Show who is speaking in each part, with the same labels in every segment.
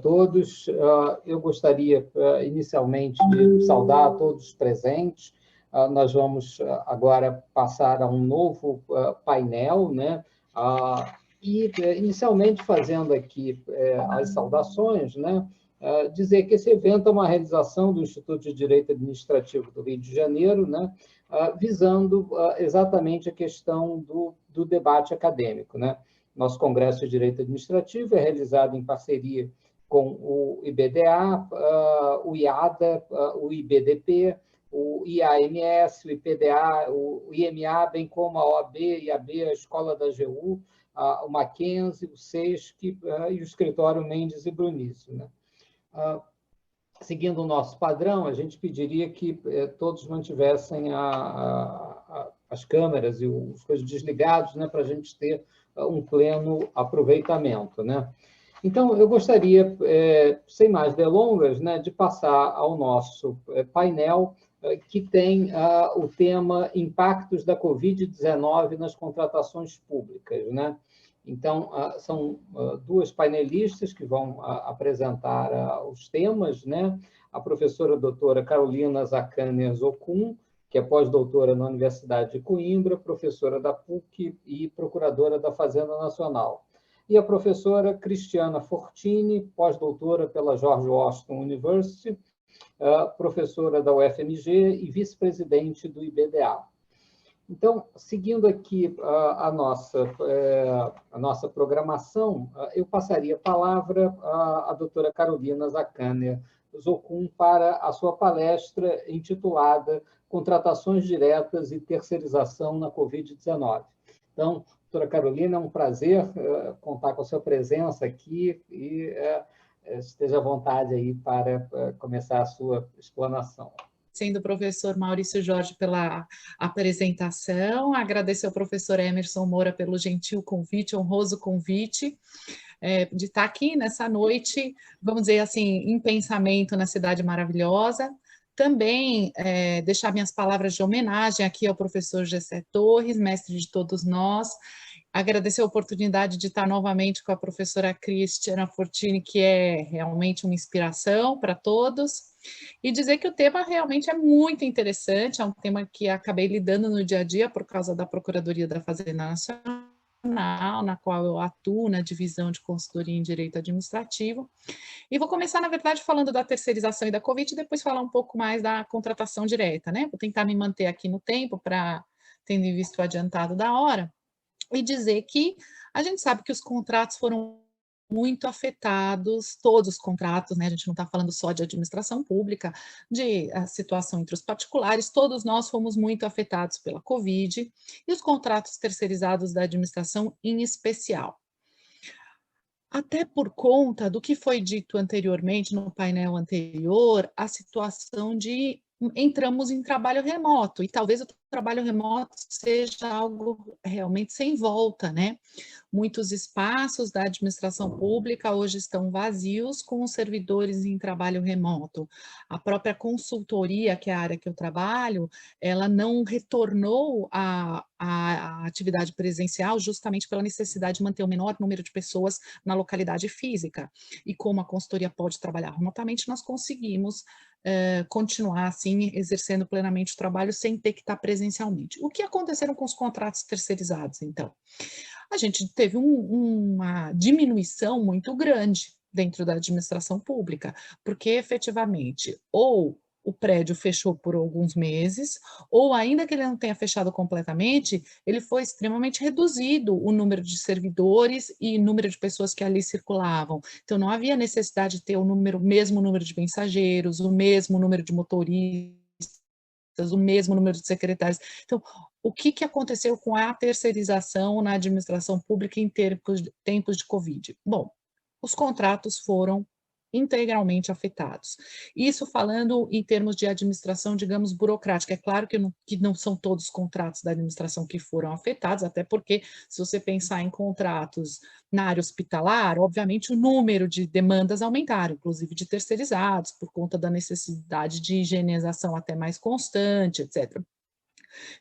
Speaker 1: todos. Eu gostaria, inicialmente, de saudar todos os presentes. Nós vamos agora passar a um novo painel, né? E, inicialmente, fazendo aqui as saudações, né? Dizer que esse evento é uma realização do Instituto de Direito Administrativo do Rio de Janeiro, né? Visando exatamente a questão do debate acadêmico, né? Nosso Congresso de Direito Administrativo é realizado em parceria com o IBDA, o IADA, o IBDP, o IAMS, o IPDA, o IMA, bem como a OAB, IAB, a Escola da AGU, o Mackenzie, o SESC e o Escritório Mendes e Brunício, né? Seguindo o nosso padrão, a gente pediria que todos mantivessem as câmeras e os coisas desligados, né, para a gente ter um pleno aproveitamento, né? Então, eu gostaria, sem mais delongas, né, de passar ao nosso painel, que tem o tema Impactos da Covid-19 nas contratações públicas, né? Então, são duas painelistas que vão apresentar os temas, né? A professora doutora Carolina Zacaner Zocum, que é pós-doutora na Universidade de Coimbra, professora da PUC e procuradora da Fazenda Nacional. E a professora Cristiana Fortini, pós-doutora pela George Washington University, professora da UFMG e vice-presidente do IBDA. Então, seguindo aqui a nossa programação, eu passaria a palavra à doutora Carolina Zacaner Zocum para a sua palestra intitulada Contratações Diretas e Terceirização na Covid-19. Então, doutora Carolina, é um prazer contar com a sua presença aqui e esteja à vontade aí para começar a sua explanação.
Speaker 2: Sendo o professor Maurício Jorge pela apresentação, agradecer ao professor Emerson Moura pelo gentil convite, honroso convite, de estar aqui nessa noite, vamos dizer assim, em pensamento na cidade maravilhosa. Também deixar minhas palavras de homenagem aqui ao professor Gessé Torres, mestre de todos nós, agradecer a oportunidade de estar novamente com a professora Cristiana Fortini, que é realmente uma inspiração para todos, e dizer que o tema realmente é muito interessante, é um tema que acabei lidando no dia a dia por causa da Procuradoria da Fazenda Nacional, na qual eu atuo na divisão de consultoria em direito administrativo. E vou começar, na verdade, falando da terceirização e da Covid, e depois falar um pouco mais da contratação direta, né? Vou tentar me manter aqui no tempo, tendo em vista o adiantado da hora, e dizer que a gente sabe que os contratos foram muito afetados, todos os contratos, né? A gente não está falando só de administração pública, de a situação entre os particulares, todos nós fomos muito afetados pela Covid, e os contratos terceirizados da administração em especial. Até por conta do que foi dito anteriormente, no painel anterior, a situação de entramos em trabalho remoto, e talvez o trabalho remoto seja algo realmente sem volta, né? Muitos espaços da administração pública hoje estão vazios com os servidores em trabalho remoto. A própria consultoria, que é a área que eu trabalho, ela não retornou à atividade presencial justamente pela necessidade de manter o menor número de pessoas na localidade física. E como a consultoria pode trabalhar remotamente, nós conseguimos continuar assim, exercendo plenamente o trabalho sem ter que estar presencialmente. O que aconteceram com os contratos terceirizados, então? A gente teve uma diminuição muito grande dentro da administração pública, porque efetivamente, ou o prédio fechou por alguns meses, ou ainda que ele não tenha fechado completamente, ele foi extremamente reduzido o número de servidores e número de pessoas que ali circulavam. Então, não havia necessidade de ter o mesmo número de mensageiros, o mesmo número de motoristas, o mesmo número de secretários. Então, o que aconteceu com a terceirização na administração pública em tempos de Covid? Bom, os contratos foram integralmente afetados. Isso falando em termos de administração, digamos, burocrática. É claro que não são todos os contratos da administração que foram afetados, até porque, se você pensar em contratos na área hospitalar, obviamente o número de demandas aumentaram, inclusive de terceirizados, por conta da necessidade de higienização até mais constante, etc.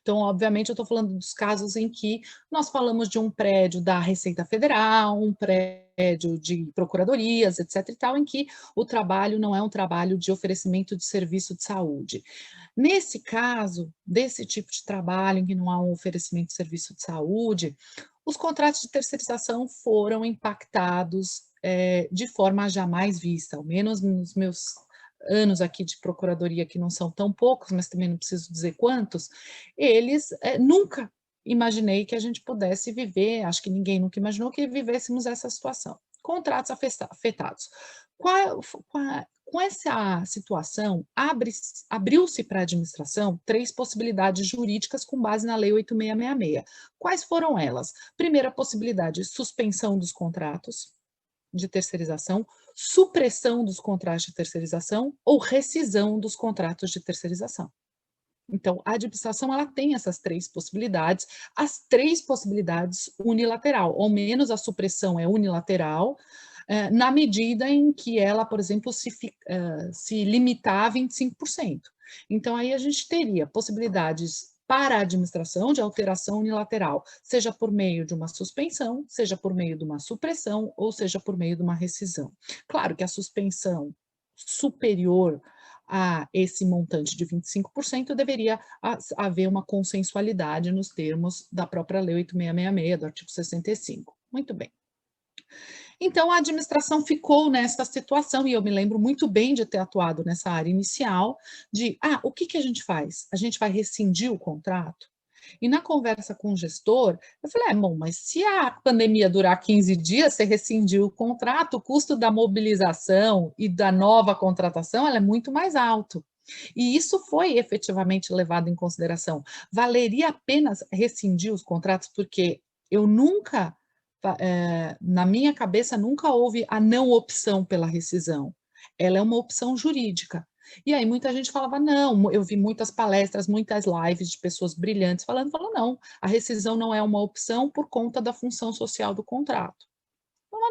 Speaker 2: Então, obviamente, eu estou falando dos casos em que nós falamos de um prédio da Receita Federal, um prédio de procuradorias, etc. e tal, em que o trabalho não é um trabalho de oferecimento de serviço de saúde. Nesse caso, desse tipo de trabalho em que não há um oferecimento de serviço de saúde, os contratos de terceirização foram impactados de forma jamais vista, ao menos nos meus anos aqui de procuradoria, que não são tão poucos, mas também não preciso dizer quantos, nunca imaginei que a gente pudesse viver, acho que ninguém nunca imaginou que vivêssemos essa situação. Contratos afetados. Com essa situação, abriu-se para a administração 3 possibilidades jurídicas com base na Lei 8.666. Quais foram elas? Primeira possibilidade, suspensão dos contratos de terceirização, supressão dos contratos de terceirização ou rescisão dos contratos de terceirização. Então, a administração ela tem essas 3 possibilidades, as 3 possibilidades unilateral, ao menos a supressão é unilateral, na medida em que ela, por exemplo, se limitar a 25%. Então, aí a gente teria possibilidades para a administração de alteração unilateral, seja por meio de uma suspensão, seja por meio de uma supressão, ou seja por meio de uma rescisão. Claro que a suspensão superior a esse montante de 25%, deveria haver uma consensualidade nos termos da própria Lei 8.666, do artigo 65. Muito bem. Então, a administração ficou nessa situação, e eu me lembro muito bem de ter atuado nessa área inicial, de, o que a gente faz? A gente vai rescindir o contrato? E na conversa com o gestor, eu falei, bom, mas se a pandemia durar 15 dias, você rescindiu o contrato, o custo da mobilização e da nova contratação ela é muito mais alto. E isso foi efetivamente levado em consideração. Valeria a pena rescindir os contratos, porque eu nunca, na minha cabeça, nunca houve a não opção pela rescisão. Ela é uma opção jurídica. E aí muita gente falava, não, eu vi muitas palestras, muitas lives de pessoas brilhantes falando, não, a rescisão não é uma opção por conta da função social do contrato.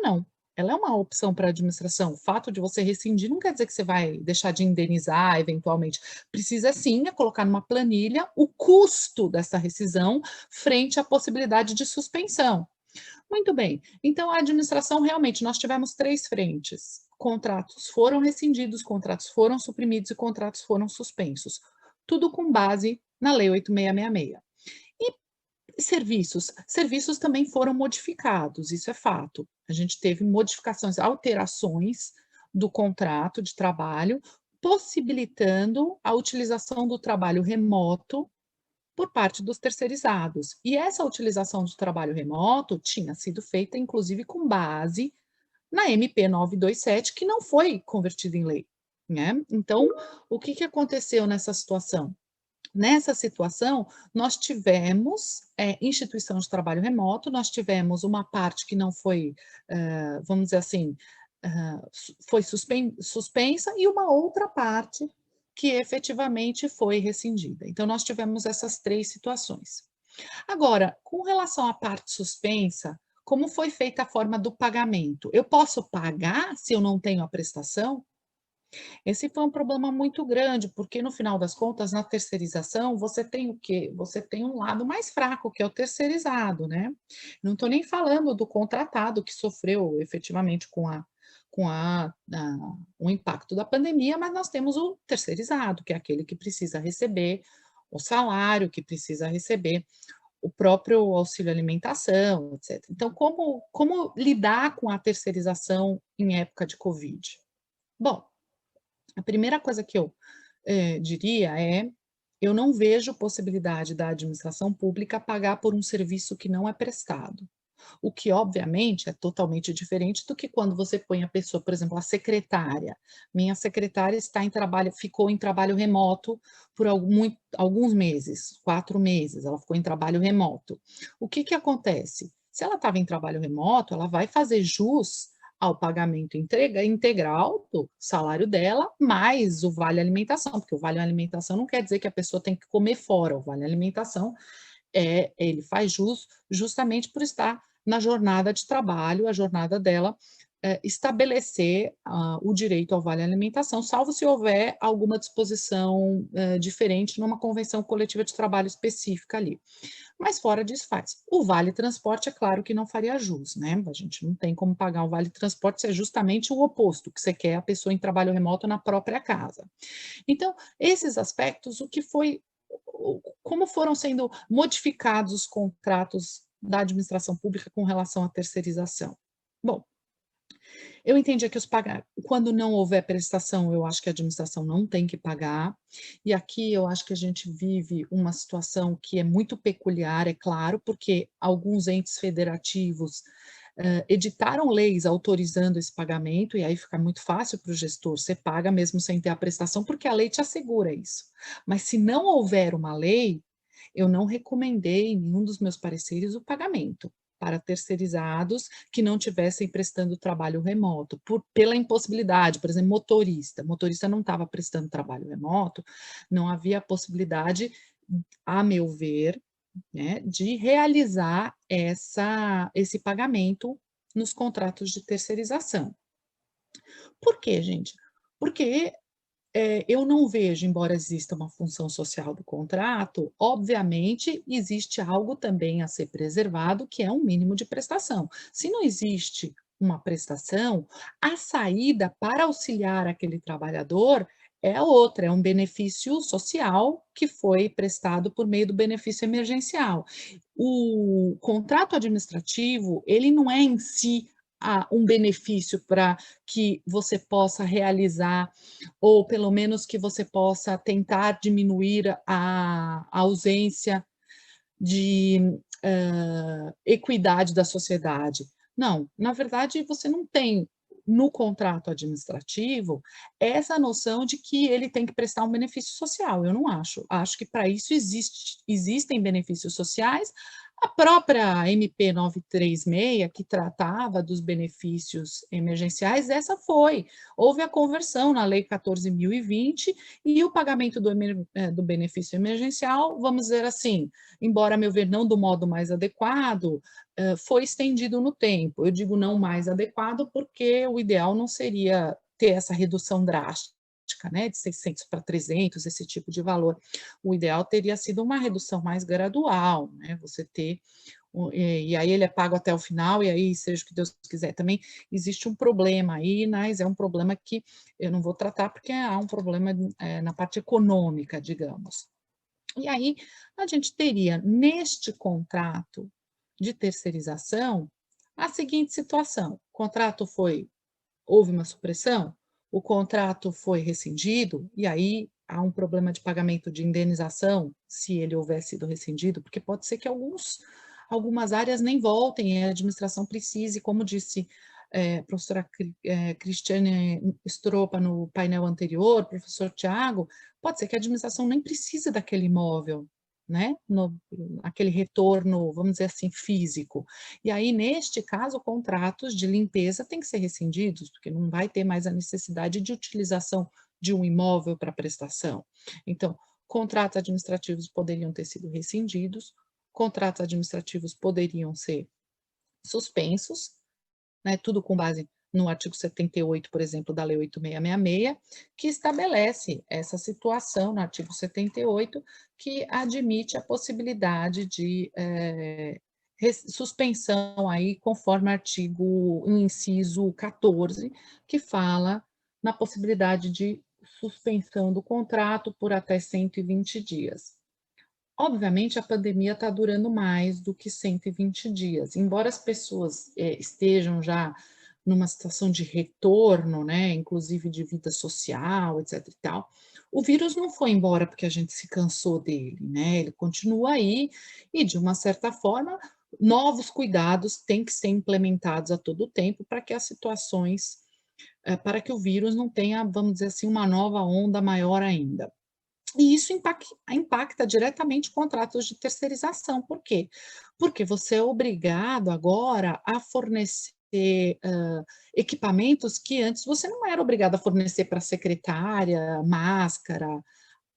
Speaker 2: Não, ela é uma opção para a administração. O fato de você rescindir não quer dizer que você vai deixar de indenizar eventualmente. Precisa sim colocar numa planilha o custo dessa rescisão frente à possibilidade de suspensão. Muito bem, então a administração realmente, nós tivemos 3 frentes, contratos foram rescindidos, contratos foram suprimidos e contratos foram suspensos, tudo com base na Lei 8.666. E serviços também foram modificados, isso é fato, a gente teve modificações, alterações do contrato de trabalho, possibilitando a utilização do trabalho remoto por parte dos terceirizados. E essa utilização do trabalho remoto tinha sido feita, inclusive, com base na MP 927, que não foi convertida em lei. Né? Então, o que aconteceu nessa situação? Nessa situação, nós tivemos instituição de trabalho remoto, nós tivemos uma parte que não foi, vamos dizer assim, foi suspensa e uma outra parte que efetivamente foi rescindida. Então, nós tivemos essas 3 situações. Agora, com relação à parte suspensa, como foi feita a forma do pagamento? Eu posso pagar se eu não tenho a prestação? Esse foi um problema muito grande, porque no final das contas, na terceirização, você tem o quê? Você tem um lado mais fraco, que é o terceirizado, né? Não estou nem falando do contratado que sofreu efetivamente com o impacto da pandemia, mas nós temos o terceirizado, que é aquele que precisa receber o salário, que precisa receber o próprio auxílio alimentação, etc. Então, como lidar com a terceirização em época de Covid? Bom, a primeira coisa que eu diria é, eu não vejo possibilidade da administração pública pagar por um serviço que não é prestado. O que, obviamente, é totalmente diferente do que quando você põe a pessoa, por exemplo, a secretária. Minha secretária está em trabalho, ficou em trabalho remoto por alguns meses, 4 meses, ela ficou em trabalho remoto. O que acontece? Se ela estava em trabalho remoto, ela vai fazer jus ao pagamento integral do salário dela, mais o vale alimentação, porque o vale alimentação não quer dizer que a pessoa tem que comer fora, o vale alimentação ele faz jus justamente por estar na jornada de trabalho, a jornada dela estabelecer o direito ao vale alimentação, salvo se houver alguma disposição diferente numa convenção coletiva de trabalho específica ali. Mas fora disso faz. O vale transporte é claro que não faria jus, né? A gente não tem como pagar o vale transporte se é justamente o oposto, que você quer a pessoa em trabalho remoto na própria casa. Então, esses aspectos, como foram sendo modificados os contratos da administração pública com relação à terceirização? Bom, eu entendi que quando não houver prestação, eu acho que a administração não tem que pagar, e aqui eu acho que a gente vive uma situação que é muito peculiar, é claro, porque alguns entes federativos editaram leis autorizando esse pagamento, e aí fica muito fácil para o gestor, você paga mesmo sem ter a prestação, porque a lei te assegura isso. Mas se não houver uma lei, eu não recomendei em nenhum dos meus pareceres o pagamento para terceirizados que não tivessem prestando trabalho remoto, pela impossibilidade, por exemplo, motorista não estava prestando trabalho remoto, não havia possibilidade, a meu ver, né, de realizar esse pagamento nos contratos de terceirização. Por quê, gente? Porque eu não vejo, embora exista uma função social do contrato, obviamente existe algo também a ser preservado, que é um mínimo de prestação. Se não existe uma prestação, a saída para auxiliar aquele trabalhador é outra, é um benefício social que foi prestado por meio do benefício emergencial. O contrato administrativo, ele não é em si um benefício para que você possa realizar, ou pelo menos que você possa tentar diminuir a ausência de equidade da sociedade. Não, na verdade, você não tem no contrato administrativo essa noção de que ele tem que prestar um benefício social. Eu não acho. Acho que para isso existem benefícios sociais. A própria MP 936, que tratava dos benefícios emergenciais, houve a conversão na Lei 14.020 e o pagamento do benefício emergencial, vamos dizer assim, embora, a meu ver, não do modo mais adequado, foi estendido no tempo. Eu digo não mais adequado porque o ideal não seria ter essa redução drástica, né, de 600 para 300, esse tipo de valor. O ideal teria sido uma redução mais gradual, né, você ter, e aí ele é pago até o final, e aí seja o que Deus quiser. Também existe um problema aí, mas é um problema que eu não vou tratar porque há um problema na parte econômica, digamos. E aí a gente teria neste contrato de terceirização a seguinte situação: houve uma supressão, o contrato foi rescindido, e aí há um problema de pagamento de indenização, se ele houver sido rescindido, porque pode ser que algumas áreas nem voltem, a administração precise, como disse a professora Cristiane Stropa no painel anterior, professor Tiago, pode ser que a administração nem precise daquele imóvel, né? Aquele retorno, vamos dizer assim, físico. E aí, neste caso, contratos de limpeza têm que ser rescindidos, porque não vai ter mais a necessidade de utilização de um imóvel para prestação. Então, contratos administrativos poderiam ter sido rescindidos, contratos administrativos poderiam ser suspensos, né, tudo com base no artigo 78, por exemplo, da Lei 8666, que estabelece essa situação no artigo 78, que admite a possibilidade de suspensão aí, conforme o inciso 14, que fala na possibilidade de suspensão do contrato por até 120 dias. Obviamente, a pandemia está durando mais do que 120 dias. Embora as pessoas estejam já numa situação de retorno, né, inclusive de vida social, etc e tal, o vírus não foi embora porque a gente se cansou dele, né? Ele continua aí e, de uma certa forma, novos cuidados têm que ser implementados a todo tempo para que as situações, para que o vírus não tenha, vamos dizer assim, uma nova onda maior ainda. E isso impacta diretamente contratos de terceirização. Por quê? Porque você é obrigado agora a fornecer equipamentos que antes você não era obrigado a fornecer para a secretária, máscara,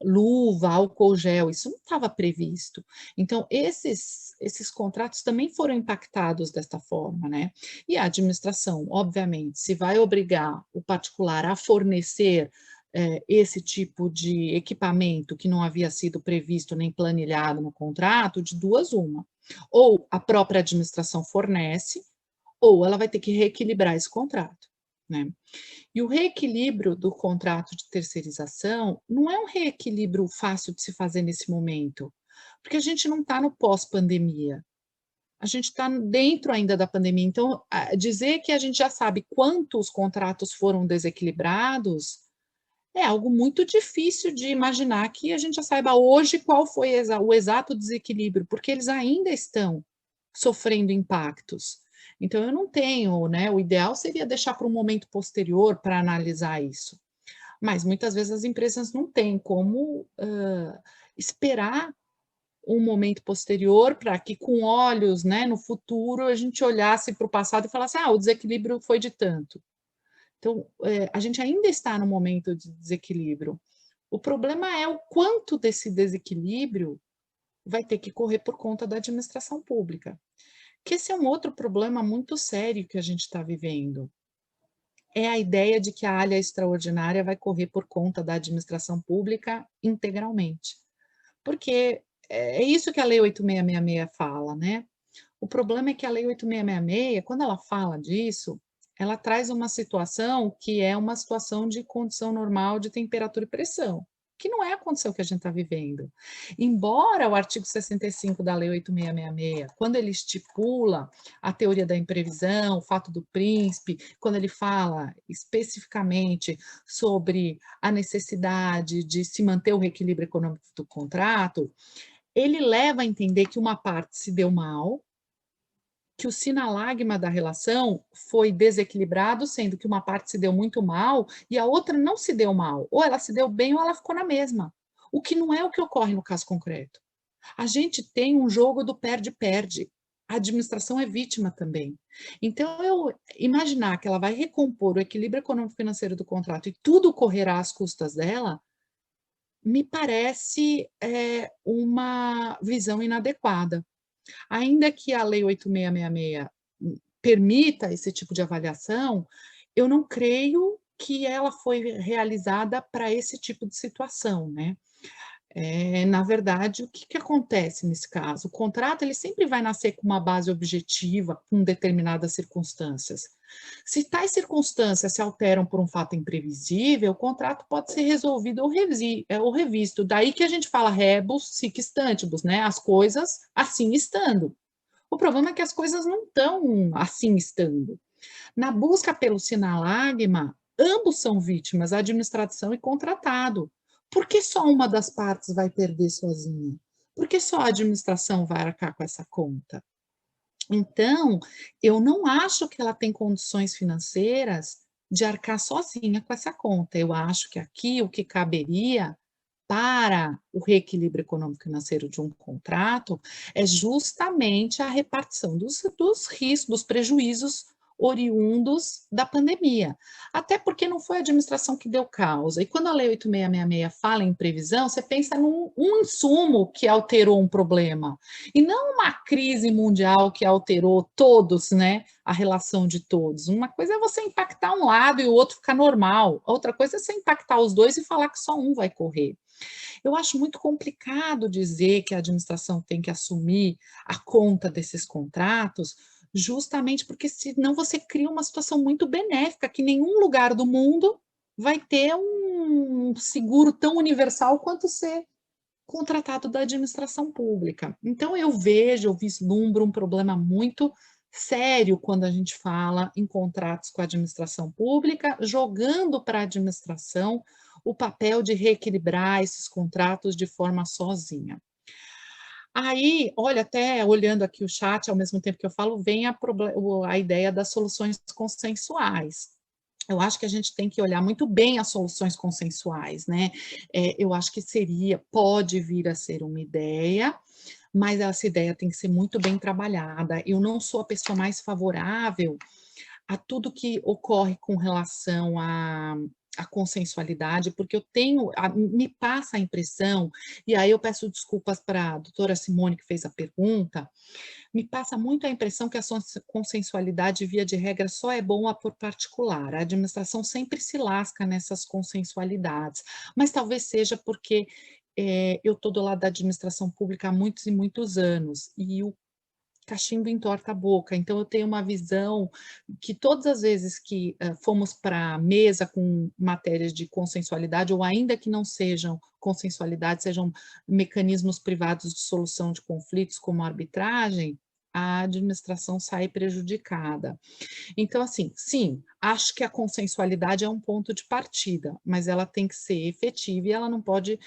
Speaker 2: luva, álcool gel, isso não estava previsto. Então, esses contratos também foram impactados desta forma, né? E a administração, obviamente, se vai obrigar o particular a fornecer esse tipo de equipamento que não havia sido previsto nem planilhado no contrato, de duas uma. Ou a própria administração fornece, ou ela vai ter que reequilibrar esse contrato, né? E o reequilíbrio do contrato de terceirização não é um reequilíbrio fácil de se fazer nesse momento, porque a gente não está no pós-pandemia, a gente está dentro ainda da pandemia. Então, dizer que a gente já sabe quantos contratos foram desequilibrados é algo muito difícil de imaginar que a gente já saiba hoje qual foi o exato desequilíbrio, porque eles ainda estão sofrendo impactos. Então, eu não tenho, né? O ideal seria deixar para um momento posterior para analisar isso. Mas muitas vezes as empresas não têm como esperar um momento posterior para que, com olhos, né, no futuro, a gente olhasse para o passado e falasse: o desequilíbrio foi de tanto. Então, a gente ainda está no momento de desequilíbrio. O problema é o quanto desse desequilíbrio vai ter que correr por conta da administração pública. Que esse é um outro problema muito sério que a gente está vivendo. É a ideia de que a área extraordinária vai correr por conta da administração pública integralmente. Porque é isso que a Lei 8666 fala, né? O problema é que a Lei 8666, quando ela fala disso, ela traz uma situação que é uma situação de condição normal de temperatura e pressão, que não é a condição que a gente está vivendo. Embora o artigo 65 da Lei 8666, quando ele estipula a teoria da imprevisão, o fato do príncipe, quando ele fala especificamente sobre a necessidade de se manter o reequilíbrio econômico do contrato, ele leva a entender que uma parte se deu mal, que o sinalagma da relação foi desequilibrado, sendo que uma parte se deu muito mal e a outra não se deu mal. Ou ela se deu bem ou ela ficou na mesma. O que não é o que ocorre no caso concreto. A gente tem um jogo do perde-perde. A administração é vítima também. Então, eu imaginar que ela vai recompor o equilíbrio econômico-financeiro do contrato e tudo correrá às custas dela, me parece uma visão inadequada. Ainda que a Lei 8666 permita esse tipo de avaliação, eu não creio que ela foi realizada para esse tipo de situação, né? Na verdade, o que acontece nesse caso? O contrato ele sempre vai nascer com uma base objetiva, com determinadas circunstâncias. Se tais circunstâncias se alteram por um fato imprevisível, o contrato pode ser resolvido ou revisto. Daí que a gente fala rebus sic stantibus, né? As coisas assim estando. O problema é que as coisas não estão assim estando. Na busca pelo sinalagma, ambos são vítimas, a administração e contratado. Por que só uma das partes vai perder sozinha? Por que só a administração vai arcar com essa conta? Então, eu não acho que ela tem condições financeiras de arcar sozinha com essa conta. Eu acho que aqui o que caberia para o reequilíbrio econômico-financeiro de um contrato é justamente a repartição dos riscos, dos prejuízos oriundos da pandemia. Até porque não foi a administração que deu causa. E quando a Lei 8666 fala em previsão, você pensa num insumo que alterou um problema, e não uma crise mundial que alterou todos, né? A relação de todos. Uma coisa é você impactar um lado e o outro ficar normal. Outra coisa é você impactar os dois e falar que só um vai correr. Eu acho muito complicado dizer que a administração tem que assumir a conta desses contratos, justamente porque senão você cria uma situação muito benéfica, que nenhum lugar do mundo vai ter um seguro tão universal quanto ser contratado da administração pública. Então, eu vislumbro um problema muito sério quando a gente fala em contratos com a administração pública, jogando para a administração o papel de reequilibrar esses contratos de forma sozinha. Aí, olha, até olhando aqui o chat, ao mesmo tempo que eu falo, vem a ideia das soluções consensuais. Eu acho que a gente tem que olhar muito bem as soluções consensuais, né? Eu acho que pode vir a ser uma ideia, mas essa ideia tem que ser muito bem trabalhada. Eu não sou a pessoa mais favorável a tudo que ocorre com relação a consensualidade, porque me passa a impressão, e aí eu peço desculpas para a doutora Simone que fez a pergunta, me passa muito a impressão que a consensualidade, via de regra, só é boa por particular. A administração sempre se lasca nessas consensualidades, mas talvez seja porque eu estou do lado da administração pública há muitos e muitos anos, e o cachimbo entorta a boca, então eu tenho uma visão que todas as vezes que fomos para a mesa com matérias de consensualidade, ou ainda que não sejam consensualidade, sejam mecanismos privados de solução de conflitos, como a arbitragem, a administração sai prejudicada. Então, assim, sim, acho que a consensualidade é um ponto de partida, mas ela tem que ser efetiva e ela não pode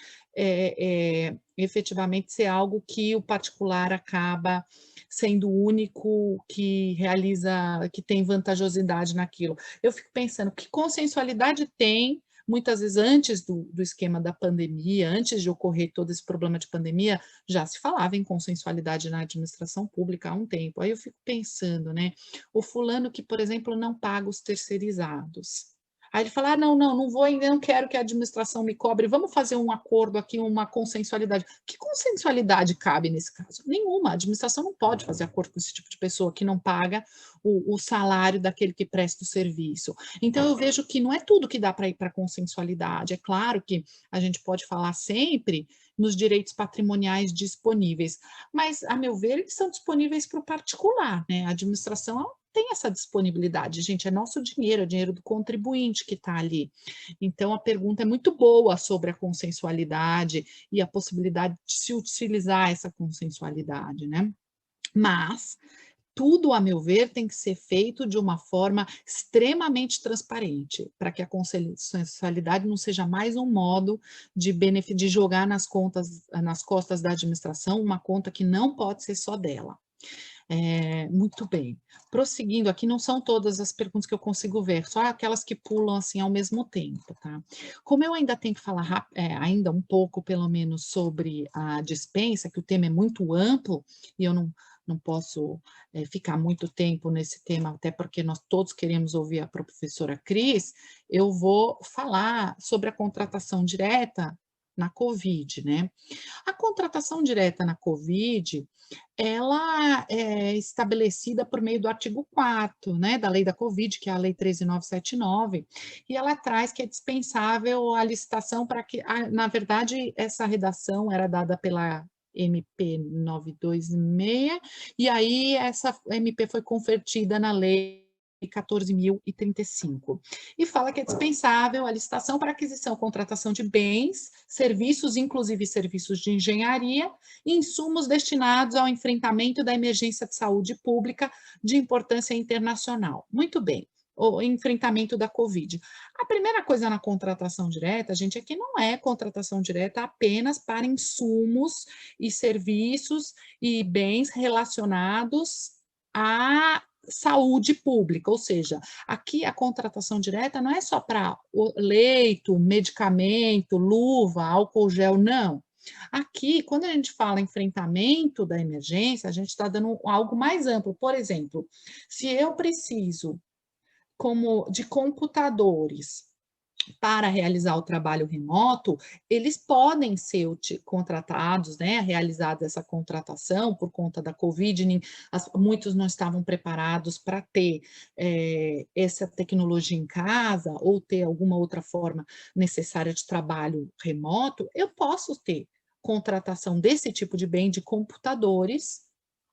Speaker 2: efetivamente ser algo que o particular acaba sendo o único que realiza, que tem vantajosidade naquilo. Eu fico pensando, que consensualidade tem, muitas vezes antes do esquema da pandemia, antes de ocorrer todo esse problema de pandemia, já se falava em consensualidade na administração pública há um tempo. Aí eu fico pensando, né, o fulano que, por exemplo, não paga os terceirizados. Aí ele fala, não vou ainda, não quero que a administração me cobre, vamos fazer um acordo aqui, uma consensualidade. Que consensualidade cabe nesse caso? Nenhuma, a administração não pode fazer acordo com esse tipo de pessoa que não paga o salário daquele que presta o serviço. Então eu vejo que não é tudo que dá para ir para a consensualidade, é claro que a gente pode falar sempre nos direitos patrimoniais disponíveis, mas, a meu ver, eles são disponíveis para o particular, né? A administração tem essa disponibilidade, gente, é nosso dinheiro, é dinheiro do contribuinte que está ali. Então, a pergunta é muito boa sobre a consensualidade e a possibilidade de se utilizar essa consensualidade, né? Mas tudo, a meu ver, tem que ser feito de uma forma extremamente transparente, para que a consensualidade não seja mais um modo de jogar nas costas da administração, uma conta que não pode ser só dela. Muito bem. Prosseguindo aqui, não são todas as perguntas que eu consigo ver, só aquelas que pulam assim ao mesmo tempo, tá? Como eu ainda tenho que falar ainda um pouco, pelo menos, sobre a dispensa, que o tema é muito amplo, e eu não posso ficar muito tempo nesse tema, até porque nós todos queremos ouvir a professora Cris, eu vou falar sobre a contratação direta na Covid, né? A contratação direta na Covid, ela é estabelecida por meio do artigo 4º, né, da lei da Covid, que é a lei 13.979, e ela traz que é dispensável a licitação para que, na verdade, essa redação era dada pela MP 926, e aí essa MP foi convertida na lei 14.035, e fala que é dispensável a licitação para aquisição ou contratação de bens, serviços, inclusive serviços de engenharia, e insumos destinados ao enfrentamento da emergência de saúde pública de importância internacional. Muito bem, o enfrentamento da Covid. A primeira coisa na contratação direta, gente, é que não é contratação direta apenas para insumos e serviços e bens relacionados à saúde pública, ou seja, aqui a contratação direta não é só para leito, medicamento, luva, álcool gel, não. Aqui, quando a gente fala enfrentamento da emergência, a gente está dando algo mais amplo. Por exemplo, se eu preciso de computadores para realizar o trabalho remoto, eles podem ser contratados, né, realizada essa contratação por conta da Covid, muitos não estavam preparados para ter essa tecnologia em casa ou ter alguma outra forma necessária de trabalho remoto, eu posso ter contratação desse tipo de bem de computadores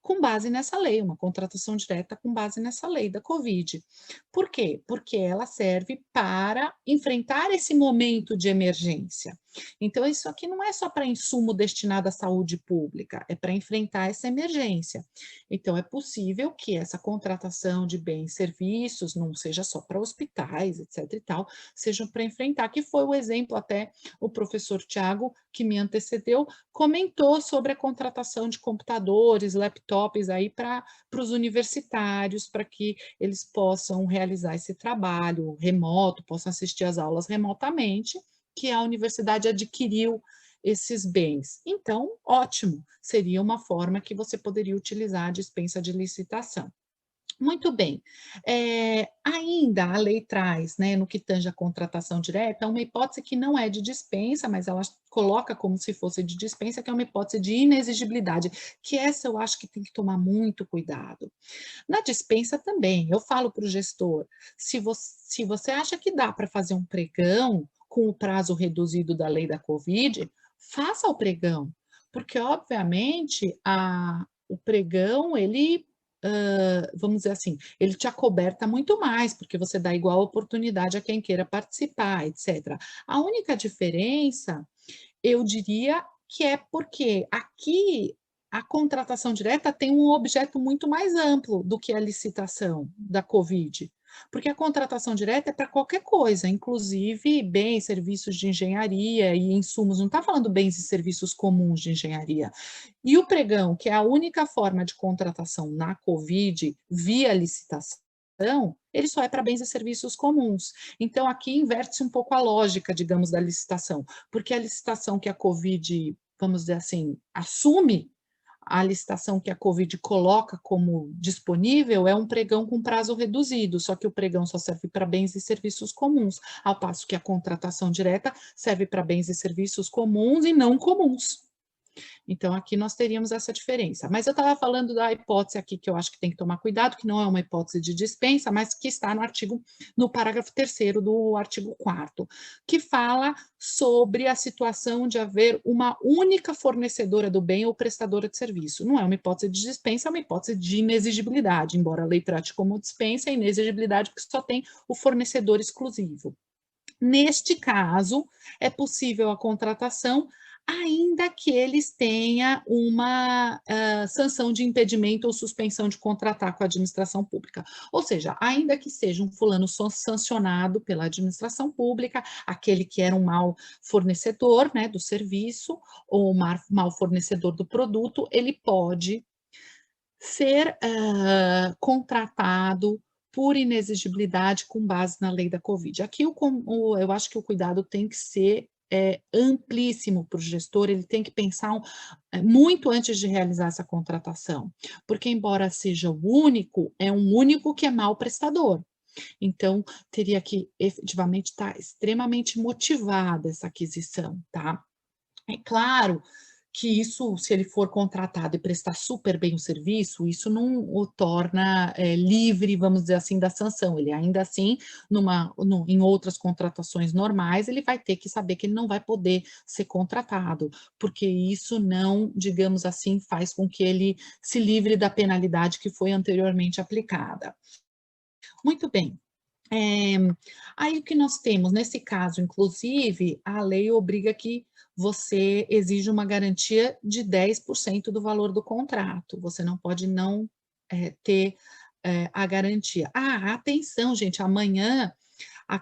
Speaker 2: com base nessa lei, uma contratação direta com base nessa lei da Covid. Por quê? Porque ela serve para enfrentar esse momento de emergência. Então, isso aqui não é só para insumo destinado à saúde pública, é para enfrentar essa emergência. Então, é possível que essa contratação de bens e serviços não seja só para hospitais, etc. e tal, seja para enfrentar, que foi o exemplo até o professor Tiago, que me antecedeu, comentou sobre a contratação de computadores, laptops aí para os universitários, para que eles possam realizar esse trabalho remoto, possam assistir às aulas remotamente, que a universidade adquiriu esses bens. Então, ótimo, seria uma forma que você poderia utilizar a dispensa de licitação. Muito bem. Ainda a lei traz, né, no que tange a contratação direta, uma hipótese que não é de dispensa, mas ela coloca como se fosse de dispensa, que é uma hipótese de inexigibilidade, que essa eu acho que tem que tomar muito cuidado. Na dispensa também, eu falo para o gestor, se você acha que dá para fazer um pregão com o prazo reduzido da lei da Covid, faça o pregão, porque obviamente o pregão, ele vamos dizer assim, ele te acoberta muito mais, porque você dá igual oportunidade a quem queira participar, etc. A única diferença, eu diria que é porque aqui a contratação direta tem um objeto muito mais amplo do que a licitação da Covid. Porque a contratação direta é para qualquer coisa, inclusive bens, serviços de engenharia e insumos. Não está falando bens e serviços comuns de engenharia. E o pregão, que é a única forma de contratação na Covid via licitação, ele só é para bens e serviços comuns. Então, aqui inverte-se um pouco a lógica, digamos, da licitação, porque a licitação que a Covid, vamos dizer assim, assume, a licitação que a Covid coloca como disponível é um pregão com prazo reduzido, só que o pregão só serve para bens e serviços comuns, ao passo que a contratação direta serve para bens e serviços comuns e não comuns. Então, aqui nós teríamos essa diferença. Mas eu estava falando da hipótese aqui que eu acho que tem que tomar cuidado, que não é uma hipótese de dispensa, mas que está no parágrafo 3º do artigo 4º, que fala sobre a situação de haver uma única fornecedora do bem ou prestadora de serviço. Não é uma hipótese de dispensa, é uma hipótese de inexigibilidade, embora a lei trate como dispensa, é inexigibilidade porque só tem o fornecedor exclusivo. Neste caso, é possível a contratação, ainda que eles tenham uma sanção de impedimento ou suspensão de contratar com a administração pública. Ou seja, ainda que seja um fulano sancionado pela administração pública, aquele que era um mau fornecedor, né, do serviço, ou um mau fornecedor do produto, ele pode ser contratado por inexigibilidade com base na lei da Covid. Aqui eu acho que o cuidado tem que ser amplíssimo para o gestor, ele tem que pensar muito antes de realizar essa contratação, porque embora seja o único, é um único que é mau prestador. Então, teria que efetivamente estar extremamente motivada essa aquisição, tá? É claro que isso, se ele for contratado e prestar super bem o serviço, isso não o torna livre, vamos dizer assim, da sanção. Ele ainda assim, em outras contratações normais, ele vai ter que saber que ele não vai poder ser contratado, porque isso não, digamos assim, faz com que ele se livre da penalidade que foi anteriormente aplicada. Muito bem. Aí o que nós temos, nesse caso, inclusive, a lei obriga que você exija uma garantia de 10% do valor do contrato. Você não pode não ter a garantia. Atenção, gente, amanhã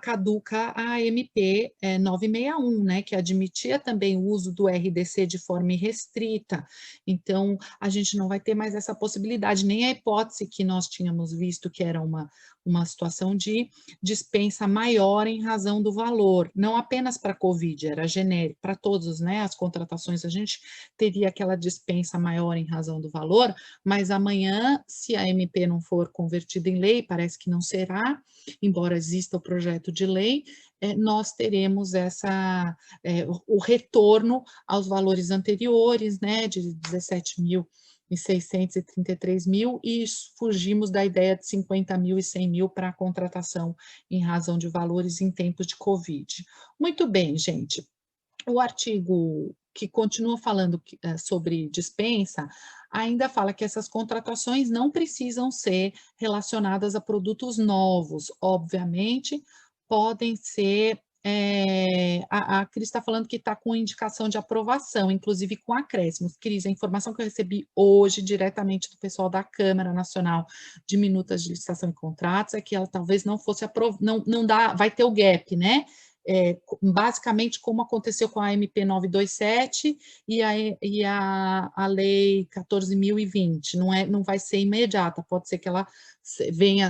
Speaker 2: caduca a MP 961, né, que admitia também o uso do RDC de forma irrestrita. Então, a gente não vai ter mais essa possibilidade, nem a hipótese que nós tínhamos visto, que era uma situação de dispensa maior em razão do valor, não apenas para a Covid, era genérico, para todos, né, as contratações, a gente teria aquela dispensa maior em razão do valor, mas amanhã, se a MP não for convertida em lei, parece que não será, embora exista o projeto de lei, nós teremos o retorno aos valores anteriores, né, de 17.633 mil, e fugimos da ideia de 50 mil e 100 mil para a contratação em razão de valores em tempos de Covid. Muito bem, gente. O artigo que continua falando sobre dispensa, ainda fala que essas contratações não precisam ser relacionadas a produtos novos, obviamente, podem ser. A Cris está falando que está com indicação de aprovação, inclusive com acréscimos. Cris, a informação que eu recebi hoje diretamente do pessoal da Câmara Nacional de Minutas de Licitação e Contratos é que ela talvez não fosse aprovada, não dá, vai ter o gap, né? Basicamente como aconteceu com a MP 927 e a Lei 14.020, não vai ser imediata, pode ser que ela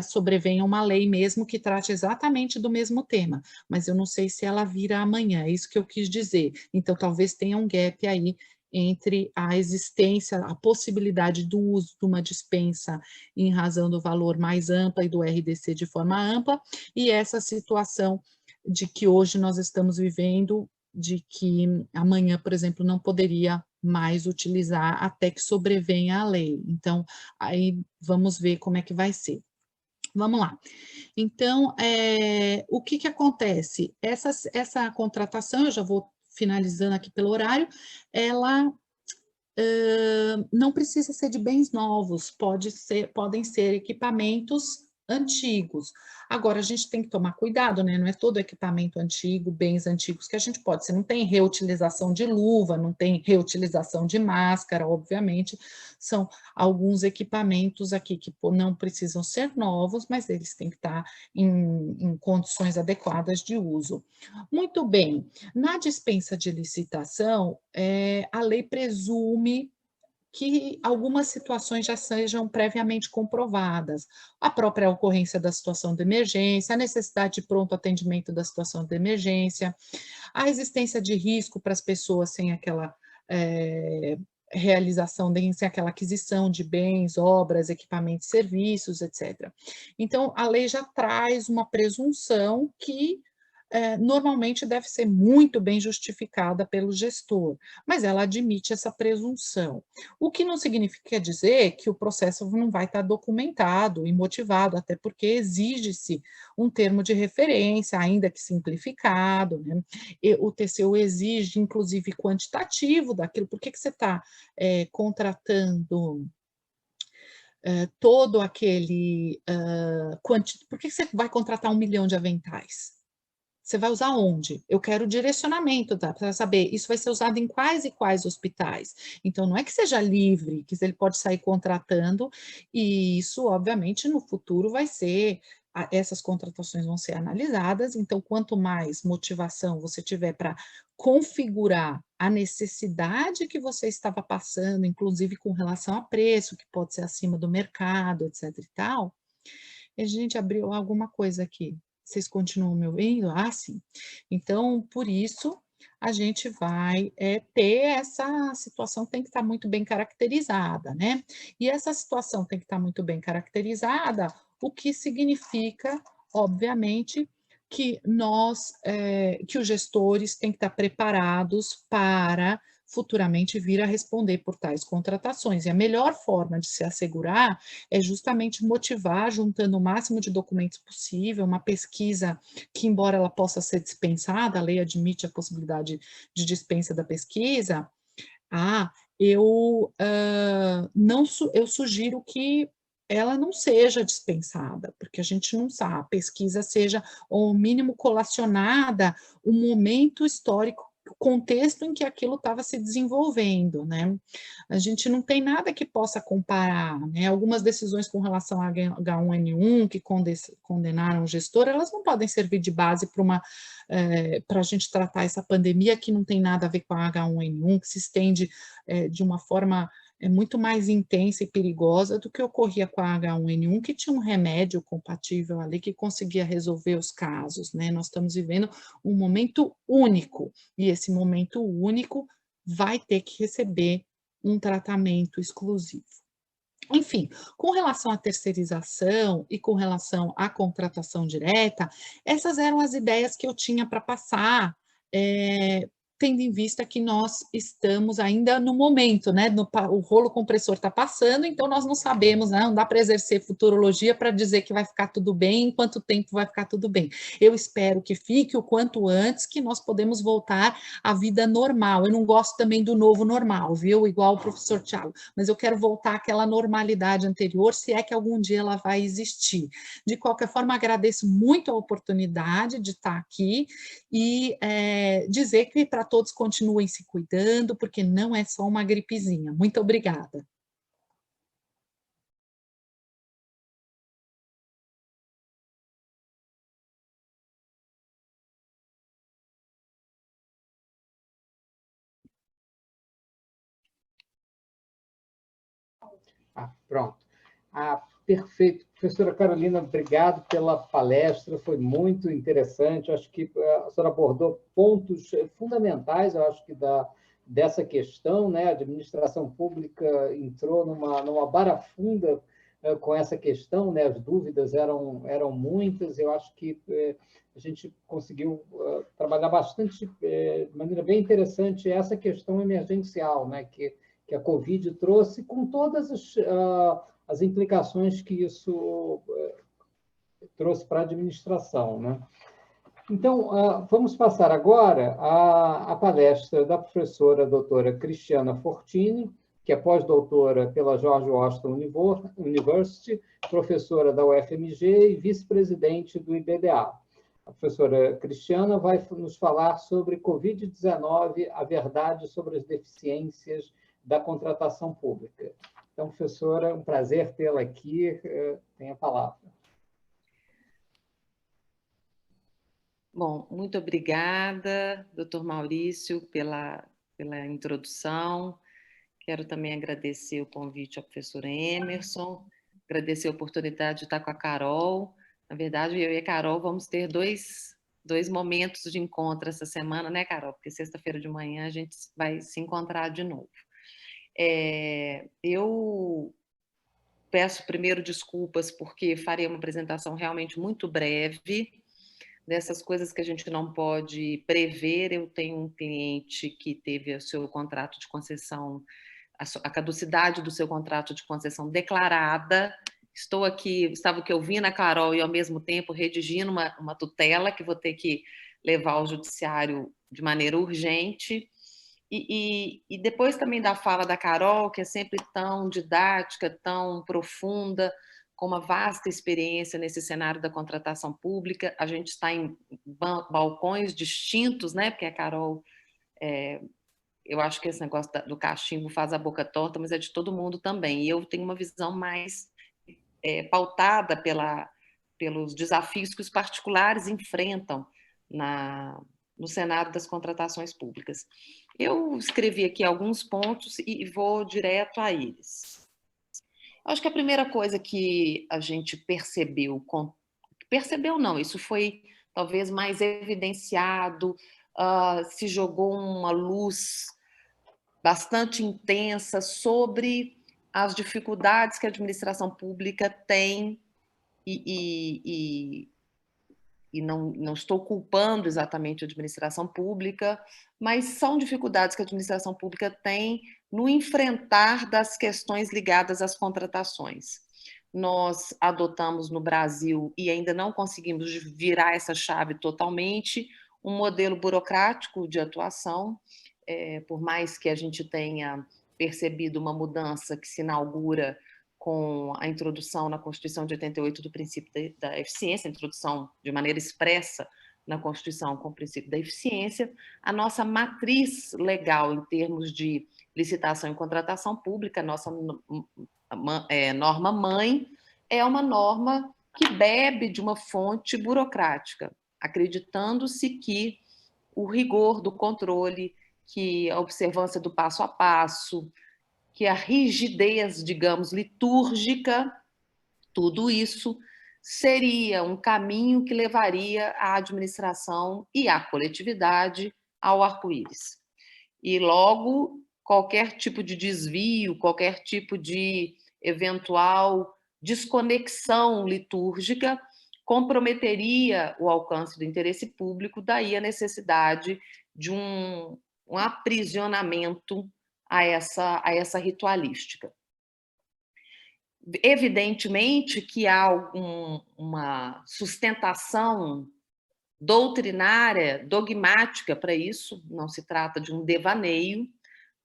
Speaker 2: sobrevenha uma lei mesmo que trate exatamente do mesmo tema, mas eu não sei se ela vira amanhã, é isso que eu quis dizer, então talvez tenha um gap aí entre a existência, a possibilidade do uso de uma dispensa em razão do valor mais ampla e do RDC de forma ampla, e essa situação de que hoje nós estamos vivendo, de que amanhã, por exemplo, não poderia mais utilizar até que sobrevenha a lei. Então, aí vamos ver como é que vai ser. Vamos lá. Então, o que acontece? Essa contratação, eu já vou finalizando aqui pelo horário, ela não precisa ser de bens novos, podem ser equipamentos antigos. Agora, a gente tem que tomar cuidado, né? Não é todo equipamento antigo, bens antigos que a gente pode. Você não tem reutilização de luva, não tem reutilização de máscara, obviamente. São alguns equipamentos aqui que não precisam ser novos, mas eles têm que estar em condições adequadas de uso. Muito bem. Na dispensa de licitação, a lei presume que algumas situações já sejam previamente comprovadas. A própria ocorrência da situação de emergência, a necessidade de pronto atendimento da situação de emergência, a existência de risco para as pessoas sem aquela realização, sem aquela aquisição de bens, obras, equipamentos, serviços, etc. Então, a lei já traz uma presunção que normalmente deve ser muito bem justificada pelo gestor, mas ela admite essa presunção. O que não significa dizer que o processo não vai estar documentado e motivado, até porque exige-se um termo de referência, ainda que simplificado, né? E o TCU exige, inclusive, quantitativo daquilo. Por que você está contratando todo aquele... por que você vai contratar 1 milhão de aventais? Você vai usar onde? Eu quero direcionamento, tá? Para saber, isso vai ser usado em quais e quais hospitais. Então, não é que seja livre, que ele pode sair contratando, e isso, obviamente, no futuro vai ser, essas contratações vão ser analisadas, então, quanto mais motivação você tiver para configurar a necessidade que você estava passando, inclusive com relação a preço, que pode ser acima do mercado, etc e tal. A gente abriu alguma coisa aqui. Vocês continuam me ouvindo? Ah, sim. Então, por isso, a gente vai ter essa situação, tem que estar muito bem caracterizada, né? E essa situação tem que estar muito bem caracterizada, o que significa, obviamente, que que os gestores têm que estar preparados para futuramente vir a responder por tais contratações. E a melhor forma de se assegurar é justamente motivar, juntando o máximo de documentos possível, uma pesquisa que, embora ela possa ser dispensada, a lei admite a possibilidade de dispensa da pesquisa, eu sugiro que ela não seja dispensada, porque a gente não sabe, a pesquisa seja, ou mínimo, colacionada o momento histórico, o contexto em que aquilo estava se desenvolvendo, né? A gente não tem nada que possa comparar, né? Algumas decisões com relação a H1N1 que condenaram o gestor, elas não podem servir de base para a gente tratar essa pandemia que não tem nada a ver com a H1N1, que se estende de uma forma muito mais intensa e perigosa do que ocorria com a H1N1, que tinha um remédio compatível ali que conseguia resolver os casos, né? Nós estamos vivendo um momento único, e esse momento único vai ter que receber um tratamento exclusivo. Enfim, com relação à terceirização e com relação à contratação direta, essas eram as ideias que eu tinha para passar, tendo em vista que nós estamos ainda no momento, né? O rolo compressor está passando, então nós não sabemos, né? Não dá para exercer futurologia para dizer que vai ficar tudo bem, em quanto tempo vai ficar tudo bem. Eu espero que fique o quanto antes, que nós podemos voltar à vida normal. Eu não gosto também do novo normal, viu? Igual o professor Tiago, mas eu quero voltar àquela normalidade anterior, se é que algum dia ela vai existir. De qualquer forma, agradeço muito a oportunidade de estar aqui e dizer que para todos continuem se cuidando, porque não é só uma gripezinha. Muito obrigada.
Speaker 1: Pronto. Perfeito. Professora Carolina, obrigado pela palestra, foi muito interessante. Acho que a senhora abordou pontos fundamentais, eu acho que dessa questão, né? A administração pública entrou numa barafunda com essa questão, né? As dúvidas eram muitas. Eu acho que a gente conseguiu trabalhar bastante, de maneira bem interessante, essa questão emergencial, né? Que a Covid trouxe, com todas as implicações que isso trouxe para a administração, né? Então, vamos passar agora à palestra da professora doutora Cristiana Fortini, que é pós-doutora pela George Washington University, professora da UFMG e vice-presidente do IBDA. A professora Cristiana vai nos falar sobre Covid-19, a verdade sobre as deficiências da contratação pública. Então, professora, um prazer tê-la aqui. Tem a palavra.
Speaker 3: Bom, muito obrigada, doutor Maurício, pela introdução. Quero também agradecer o convite ao professor Emerson, agradecer a oportunidade de estar com a Carol. Na verdade, eu e a Carol vamos ter dois momentos de encontro essa semana, né, Carol? Porque sexta-feira de manhã a gente vai se encontrar de novo. Eu peço primeiro desculpas porque farei uma apresentação realmente muito breve, dessas coisas que a gente não pode prever. Eu tenho um cliente que teve o seu contrato de concessão, a caducidade do seu contrato de concessão declarada. Estava aqui ouvindo a Carol e, ao mesmo tempo, redigindo uma tutela que vou ter que levar ao judiciário de maneira urgente. E depois também da fala da Carol, que é sempre tão didática, tão profunda, com uma vasta experiência nesse cenário da contratação pública. A gente está em balcões distintos, né? Porque a Carol, eu acho que esse negócio do cachimbo faz a boca torta, mas é de todo mundo também. E eu tenho uma visão mais pautada pelos desafios que os particulares enfrentam no cenário das contratações públicas. Eu escrevi aqui alguns pontos e vou direto a eles. Acho que a primeira coisa que a gente percebeu não, isso foi talvez mais evidenciado, se jogou uma luz bastante intensa sobre as dificuldades que a administração pública tem e não estou culpando exatamente a administração pública, mas são dificuldades que a administração pública tem no enfrentar das questões ligadas às contratações. Nós adotamos no Brasil, e ainda não conseguimos virar essa chave totalmente, um modelo burocrático de atuação, por mais que a gente tenha percebido uma mudança que se inaugura com a introdução na Constituição de 88 do princípio da eficiência, a introdução de maneira expressa na Constituição com o princípio da eficiência, a nossa matriz legal em termos de licitação e contratação pública, a nossa norma-mãe, é uma norma que bebe de uma fonte burocrática, acreditando-se que o rigor do controle, que a observância do passo a passo, que a rigidez, digamos, litúrgica, tudo isso seria um caminho que levaria a administração e a coletividade ao arco-íris. E logo, qualquer tipo de desvio, qualquer tipo de eventual desconexão litúrgica comprometeria o alcance do interesse público, daí a necessidade de um aprisionamento a essa ritualística. Evidentemente que há uma sustentação doutrinária, dogmática para isso, não se trata de um devaneio,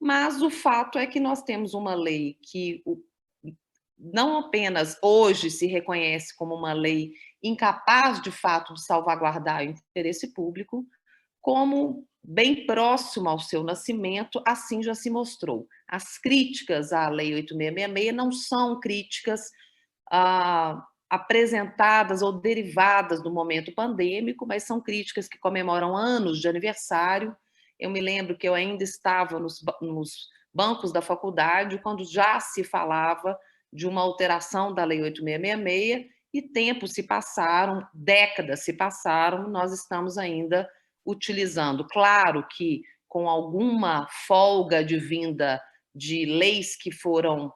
Speaker 3: mas o fato é que nós temos uma lei que não apenas hoje se reconhece como uma lei incapaz, de fato, de salvaguardar o interesse público, como bem próximo ao seu nascimento, assim já se mostrou. As críticas à Lei 8666 não são críticas apresentadas ou derivadas do momento pandêmico, mas são críticas que comemoram anos de aniversário. Eu me lembro que eu ainda estava nos bancos da faculdade quando já se falava de uma alteração da Lei 8666 e tempos se passaram, décadas se passaram, nós estamos ainda utilizando. Claro que com alguma folga advinda de leis que foram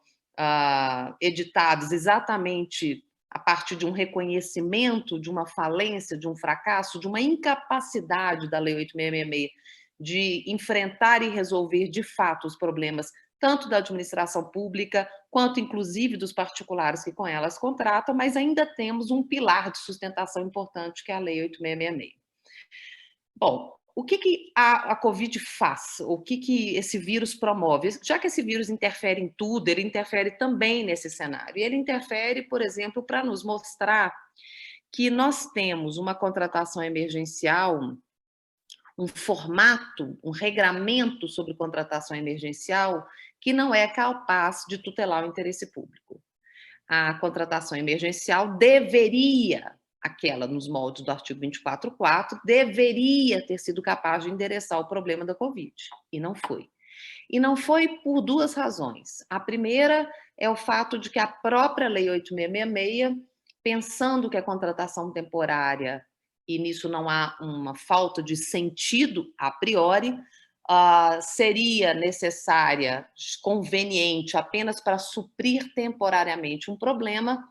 Speaker 3: editadas exatamente a partir de um reconhecimento de uma falência, de um fracasso, de uma incapacidade da Lei 8.666 de enfrentar e resolver de fato os problemas tanto da administração pública, quanto inclusive dos particulares que com elas contratam, mas ainda temos um pilar de sustentação importante, que é a Lei 8.666. Bom, o que a Covid faz? O que esse vírus promove? Já que esse vírus interfere em tudo, ele interfere também nesse cenário. E ele interfere, por exemplo, para nos mostrar que nós temos uma contratação emergencial, um formato, um regramento sobre contratação emergencial que não é capaz de tutelar o interesse público. A contratação emergencial deveria, aquela nos moldes do artigo 24.4, deveria ter sido capaz de endereçar o problema da Covid, e não foi. E não foi por duas razões. A primeira é o fato de que a própria Lei 8.666, pensando que a contratação temporária, e nisso não há uma falta de sentido a priori, seria necessária, conveniente, apenas para suprir temporariamente um problema,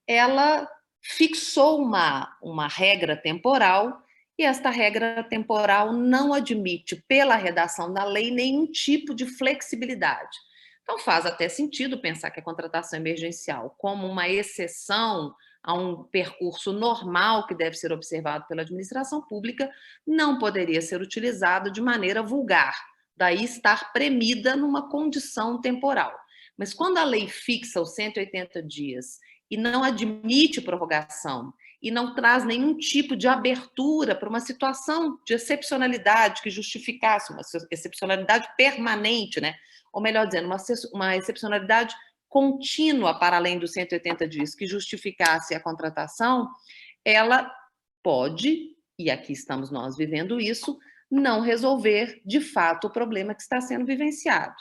Speaker 3: ela fixou uma regra temporal, e esta regra temporal não admite, pela redação da lei, nenhum tipo de flexibilidade. Então, faz até sentido pensar que a contratação emergencial, como uma exceção a um percurso normal que deve ser observado pela administração pública, não poderia ser utilizado de maneira vulgar, daí estar premida numa condição temporal. Mas quando a lei fixa os 180 dias e não admite prorrogação, e não traz nenhum tipo de abertura para uma situação de excepcionalidade que justificasse, uma excepcionalidade permanente, né? Ou melhor dizendo, uma excepcionalidade contínua para além dos 180 dias que justificasse a contratação, ela pode, e aqui estamos nós vivendo isso, não resolver de fato o problema que está sendo vivenciado.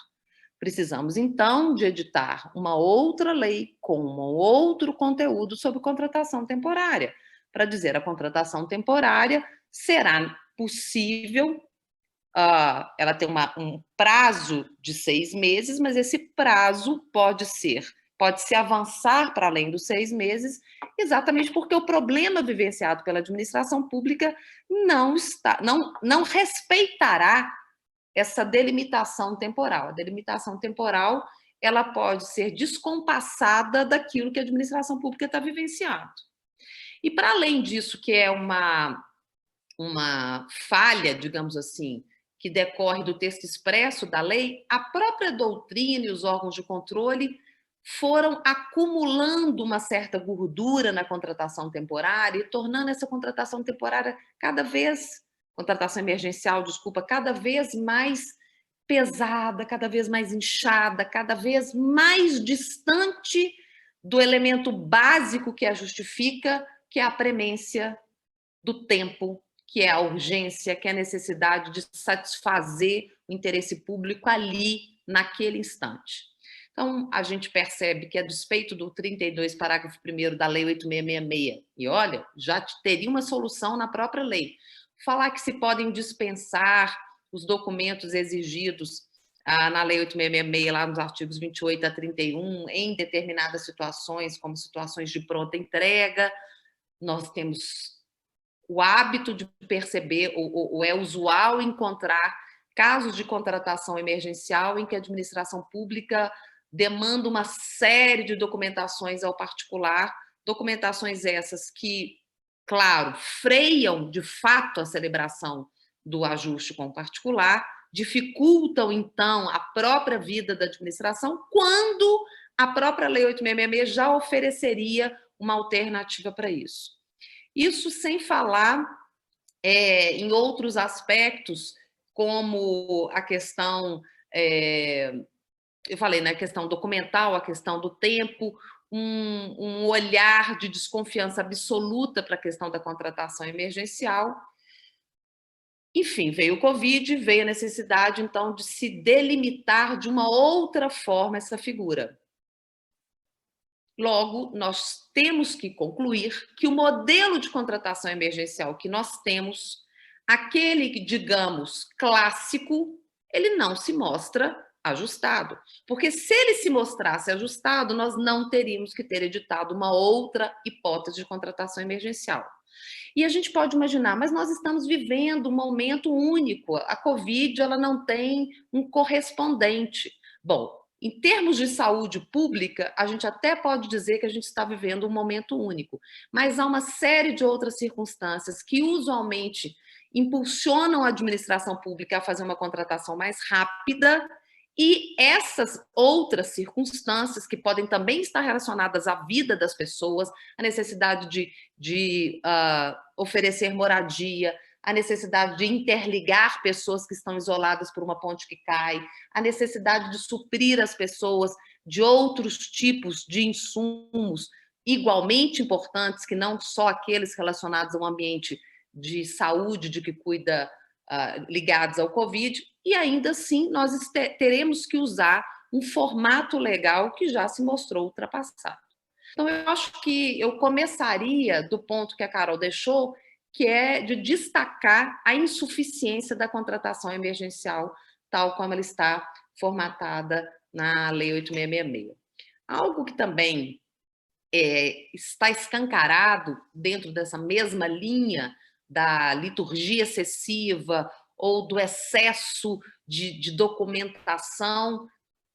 Speaker 3: Precisamos, então, de editar uma outra lei com um outro conteúdo sobre contratação temporária, para dizer a contratação temporária será possível, ela tem um prazo de 6 meses, mas esse prazo pode se avançar para além dos 6 meses, exatamente porque o problema vivenciado pela administração pública não respeitará essa delimitação temporal. A delimitação temporal, ela pode ser descompassada daquilo que a administração pública está vivenciando. E, para além disso, que é uma falha, digamos assim, que decorre do texto expresso da lei, a própria doutrina e os órgãos de controle foram acumulando uma certa gordura na contratação temporária e tornando essa contratação temporária contratação emergencial, desculpa, cada vez mais pesada, cada vez mais inchada, cada vez mais distante do elemento básico que a justifica, que é a premência do tempo, que é a urgência, que é a necessidade de satisfazer o interesse público ali, naquele instante. Então, a gente percebe que, a despeito do 32, parágrafo 1º da Lei 8.666, e olha, já teria uma solução na própria lei, falar que se podem dispensar os documentos exigidos na Lei 8.666, lá nos artigos 28 a 31, em determinadas situações, como situações de pronta entrega. Nós temos o hábito de perceber, ou é usual encontrar casos de contratação emergencial em que a administração pública demanda uma série de documentações ao particular, documentações essas que, claro, freiam de fato a celebração do ajuste com o particular, dificultam, então, a própria vida da administração, quando a própria Lei 8.666 já ofereceria uma alternativa para isso. Isso sem falar em outros aspectos, como a questão, eu falei, né, a questão documental, a questão do tempo, um olhar de desconfiança absoluta para a questão da contratação emergencial. Enfim, veio o Covid, veio a necessidade, então, de se delimitar de uma outra forma essa figura. Logo, nós temos que concluir que o modelo de contratação emergencial que nós temos aquele que, digamos, clássico, ele não se mostra ajustado. Porque se ele se mostrasse ajustado, nós não teríamos que ter editado uma outra hipótese de contratação emergencial. E a gente pode imaginar, mas nós estamos vivendo um momento único. A Covid, ela não tem um correspondente. Bom, em termos de saúde pública, a gente até pode dizer que a gente está vivendo um momento único, mas há uma série de outras circunstâncias que usualmente impulsionam a administração pública a fazer uma contratação mais rápida, e essas outras circunstâncias que podem também estar relacionadas à vida das pessoas, a necessidade de oferecer moradia, a necessidade de interligar pessoas que estão isoladas por uma ponte que cai, a necessidade de suprir as pessoas de outros tipos de insumos igualmente importantes, que não só aqueles relacionados ao ambiente de saúde, de que cuida, ligados ao Covid, e ainda assim nós teremos que usar um formato legal que já se mostrou ultrapassado. Então, eu acho que eu começaria do ponto que a Carol deixou, que é de destacar a insuficiência da contratação emergencial, tal como ela está formatada na Lei 8666. Algo que também está escancarado dentro dessa mesma linha da liturgia excessiva ou do excesso de documentação,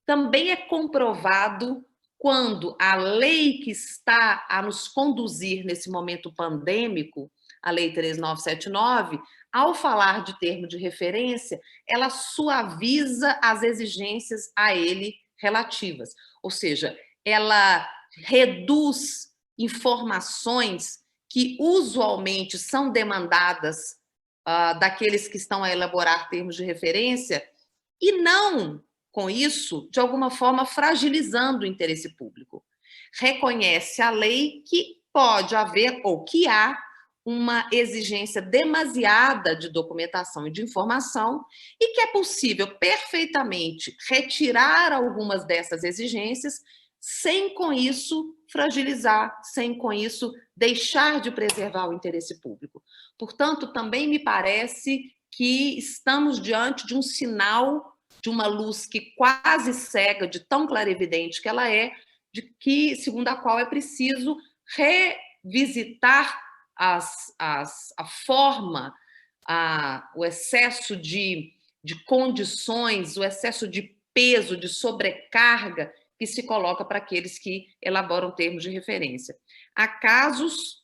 Speaker 3: também é comprovado quando a lei que está a nos conduzir nesse momento pandêmico, a Lei 3979, ao falar de termo de referência, ela suaviza as exigências a ele relativas. Ou seja, ela reduz informações que usualmente são demandadas daqueles que estão a elaborar termos de referência, e não, com isso, de alguma forma, fragilizando o interesse público. Reconhece a lei que pode haver, ou que há, uma exigência demasiada de documentação e de informação, e que é possível perfeitamente retirar algumas dessas exigências, sem com isso fragilizar, sem com isso deixar de preservar o interesse público. Portanto, também me parece que estamos diante de um sinal, de uma luz que quase cega, de tão clarividente que ela é, de que, segundo a qual é preciso revisitar a forma, o excesso de condições, o excesso de peso, de sobrecarga que se coloca para aqueles que elaboram termos de referência. Há casos,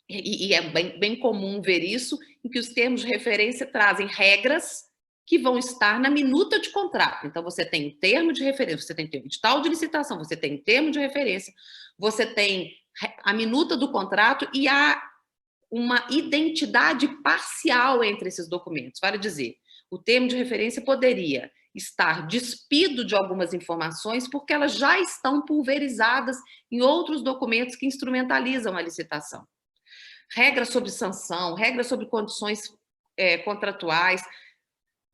Speaker 3: e é bem comum ver isso, em que os termos de referência trazem regras que vão estar na minuta de contrato. Então, você tem um termo de referência, você tem termo de edital de licitação, você tem termo de referência, você tem a minuta do contrato e há uma identidade parcial entre esses documentos. Vale dizer, o termo de referência poderia estar despido de algumas informações porque elas já estão pulverizadas em outros documentos que instrumentalizam a licitação. Regras sobre sanção, regras sobre condições contratuais,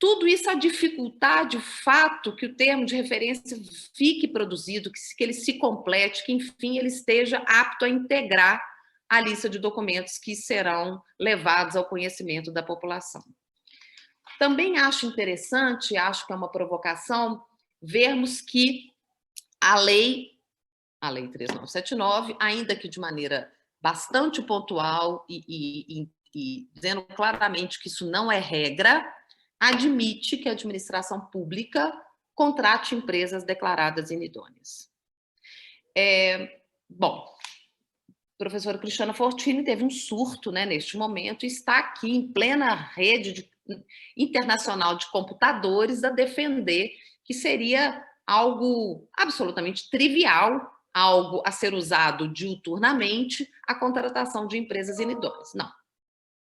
Speaker 3: tudo isso a dificultar de fato que o termo de referência fique produzido, que ele se complete, que, enfim, ele esteja apto a integrar a lista de documentos que serão levados ao conhecimento da população. Também acho interessante, acho que é uma provocação, vermos que a Lei 3979, ainda que de maneira bastante pontual e dizendo claramente que isso não é regra, admite que a administração pública contrate empresas declaradas inidôneas. Bom, a professora Cristiana Fortini teve um surto, né, neste momento, e está aqui em plena rede internacional de computadores a defender que seria algo absolutamente trivial, algo a ser usado diuturnamente, a contratação de empresas inidôneas. Não,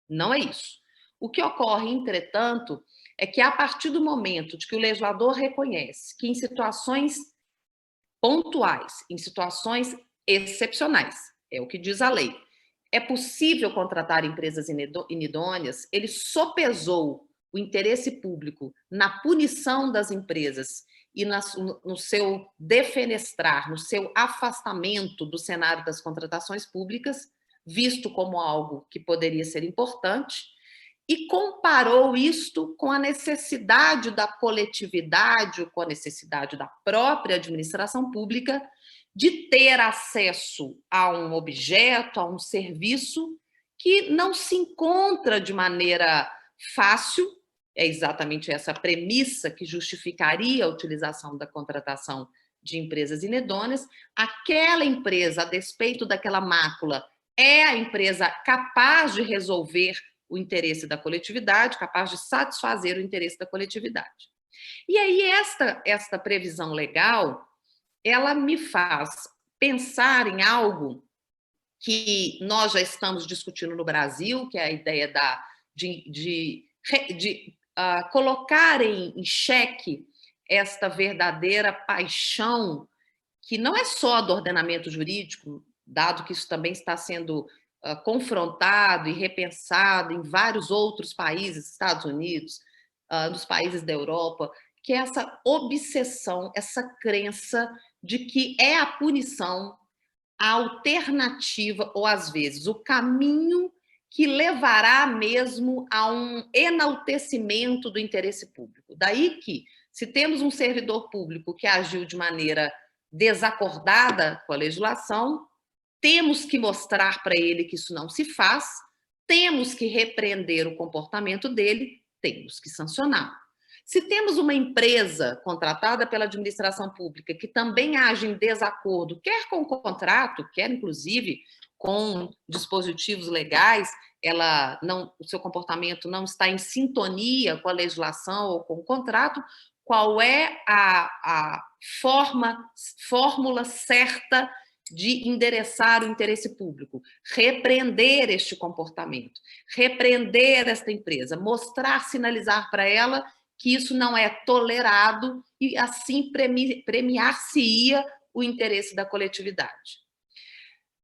Speaker 3: não é isso. O que ocorre, entretanto, é que a partir do momento de que o legislador reconhece que em situações pontuais, em situações excepcionais, é o que diz a lei, é possível contratar empresas inidôneas, ele sopesou o interesse público na punição das empresas e no seu defenestrar, no seu afastamento do cenário das contratações públicas, visto como algo que poderia ser importante, e comparou isto com a necessidade da coletividade, com a necessidade da própria administração pública de ter acesso a um objeto, a um serviço que não se encontra de maneira fácil. É exatamente essa premissa que justificaria a utilização da contratação de empresas inidôneas. Aquela empresa, a despeito daquela mácula, é a empresa capaz de resolver o interesse da coletividade, capaz de satisfazer o interesse da coletividade. E aí esta previsão legal, ela me faz pensar em algo que nós já estamos discutindo no Brasil, que é a ideia de colocar em xeque esta verdadeira paixão, que não é só do ordenamento jurídico, dado que isso também está sendo confrontado e repensado em vários outros países, Estados Unidos, nos países da Europa, que é essa obsessão, essa crença de que é a punição a alternativa, ou às vezes o caminho que levará mesmo a um enaltecimento do interesse público. Daí que, se temos um servidor público que agiu de maneira desacordada com a legislação, temos que mostrar para ele que isso não se faz, temos que repreender o comportamento dele, temos que sancionar. Se temos uma empresa contratada pela administração pública que também age em desacordo, quer com o contrato, quer inclusive com dispositivos legais, o seu comportamento não está em sintonia com a legislação ou com o contrato, qual é a fórmula certa de endereçar o interesse público? Repreender este comportamento, repreender esta empresa, mostrar, sinalizar para ela que isso não é tolerado e assim premiar-se-ia o interesse da coletividade.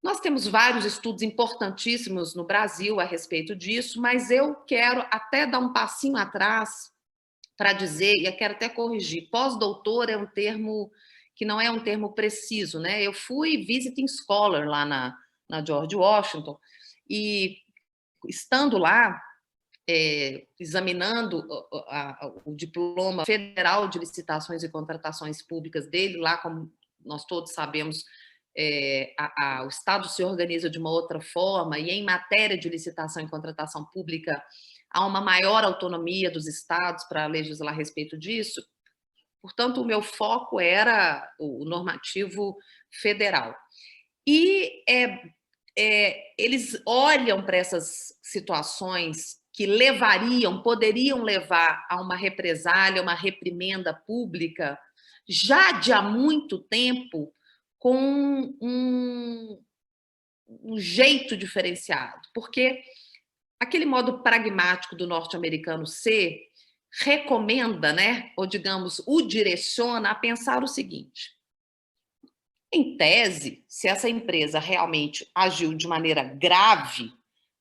Speaker 3: Nós temos vários estudos importantíssimos no Brasil a respeito disso, mas eu quero até dar um passinho atrás para dizer, e eu quero até corrigir, pós-doutor é um termo que não é um termo preciso, né? Eu fui visiting scholar lá na George Washington e, estando lá, examinando o diploma federal de licitações e contratações públicas dele, lá, como nós todos sabemos, o Estado se organiza de uma outra forma, e em matéria de licitação e contratação pública há uma maior autonomia dos estados para legislar a respeito disso. Portanto, o meu foco era o normativo federal. E eles olham para essas situações que poderiam levar a uma represália, uma reprimenda pública, já de há muito tempo, com um jeito diferenciado, porque aquele modo pragmático do norte-americano recomenda, né, ou digamos, o direciona a pensar o seguinte: em tese, se essa empresa realmente agiu de maneira grave,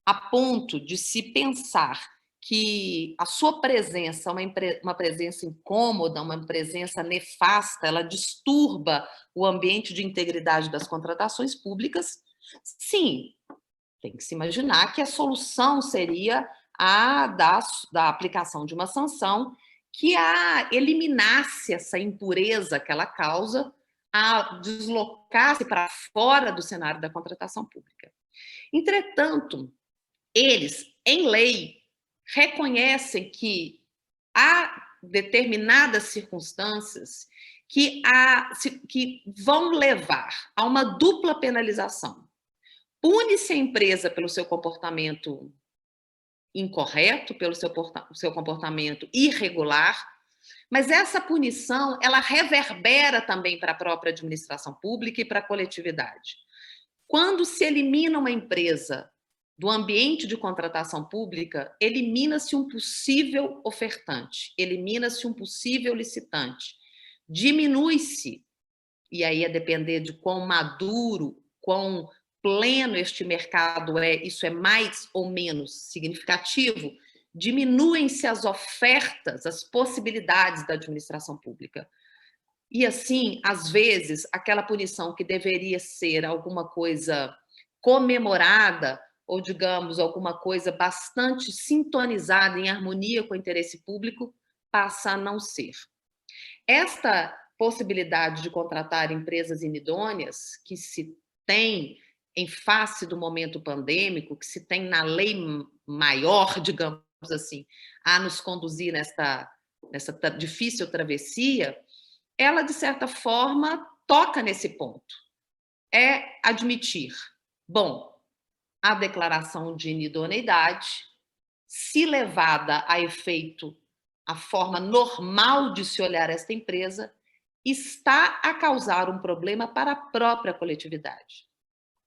Speaker 3: a ponto de se pensar que a sua presença é uma presença incômoda, uma presença nefasta, ela disturba o ambiente de integridade das contratações públicas, sim, tem que se imaginar que a solução seria a da aplicação de uma sanção que eliminasse essa impureza que ela causa, a deslocar-se para fora do cenário da contratação pública. Entretanto, eles, em lei, reconhecem que há determinadas circunstâncias que vão levar a uma dupla penalização. Pune-se a empresa pelo seu comportamento incorreto, pelo seu comportamento irregular, mas essa punição, ela reverbera também para a própria administração pública e para a coletividade. Quando se elimina uma empresa do ambiente de contratação pública, elimina-se um possível ofertante, elimina-se um possível licitante, diminui-se, e aí a depender de quão maduro, quão pleno este mercado isso é mais ou menos significativo, diminuem-se as ofertas, as possibilidades da administração pública. E assim, às vezes, aquela punição que deveria ser alguma coisa comemorada ou, digamos, alguma coisa bastante sintonizada, em harmonia com o interesse público, passa a não ser. Esta possibilidade de contratar empresas inidôneas, que se tem em face do momento pandêmico, que se tem na lei maior, digamos assim, a nos conduzir nessa difícil travessia, ela, de certa forma, toca nesse ponto. É admitir, bom, a declaração de inidoneidade, se levada a efeito a forma normal de se olhar esta empresa, está a causar um problema para a própria coletividade.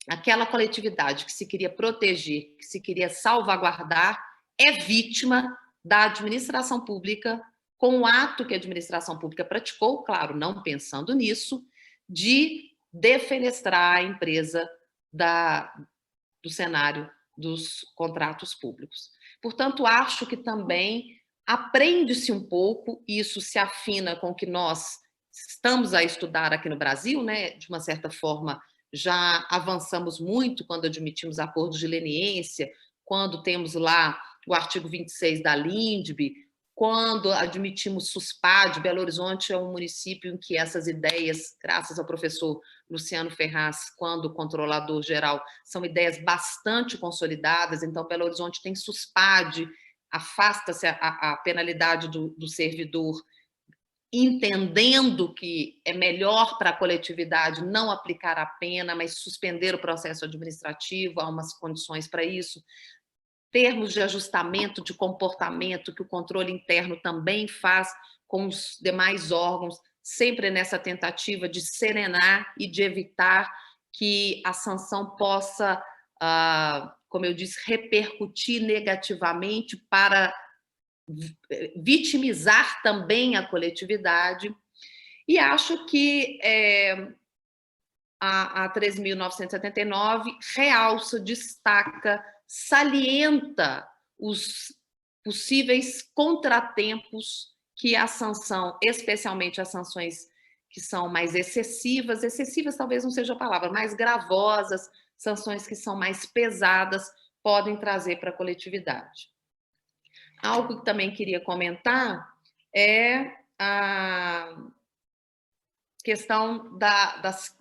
Speaker 3: Aquela coletividade que se queria proteger, que se queria salvaguardar, é vítima da administração pública, com o ato que a administração pública praticou, claro, não pensando nisso, de defenestrar a empresa do cenário dos contratos públicos. Portanto, acho que também aprende-se um pouco, e isso se afina com o que nós estamos a estudar aqui no Brasil, né? De uma certa forma, já avançamos muito quando admitimos acordos de leniência, quando temos lá o artigo 26 da LINDB, quando admitimos SUSPAD. Belo Horizonte é um município em que essas ideias, graças ao professor Luciano Ferraz, quando controlador-geral, são ideias bastante consolidadas. Então, Belo Horizonte tem SUSPAD, afasta-se a penalidade do servidor, entendendo que é melhor para a coletividade não aplicar a pena, mas suspender o processo administrativo, há umas condições para isso. Termos de ajustamento de comportamento que o controle interno também faz com os demais órgãos, sempre nessa tentativa de serenar e de evitar que a sanção possa, como eu disse, repercutir negativamente para vitimizar também a coletividade. E acho que a 13.979 realça, destaca, salienta os possíveis contratempos que a sanção, especialmente as sanções que são mais excessivas talvez não seja a palavra, mais gravosas, sanções que são mais pesadas, podem trazer para a coletividade. Algo que também queria comentar é a questão das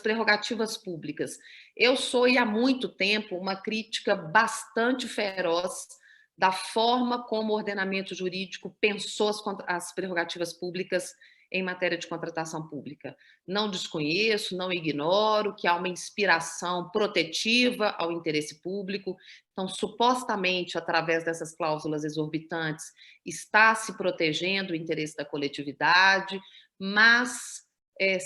Speaker 3: prerrogativas públicas. Eu sou, e há muito tempo, uma crítica bastante feroz da forma como o ordenamento jurídico pensou as prerrogativas públicas em matéria de contratação pública. Não desconheço, não ignoro que há uma inspiração protetiva ao interesse público. Então, supostamente, através dessas cláusulas exorbitantes, está se protegendo o interesse da coletividade, mas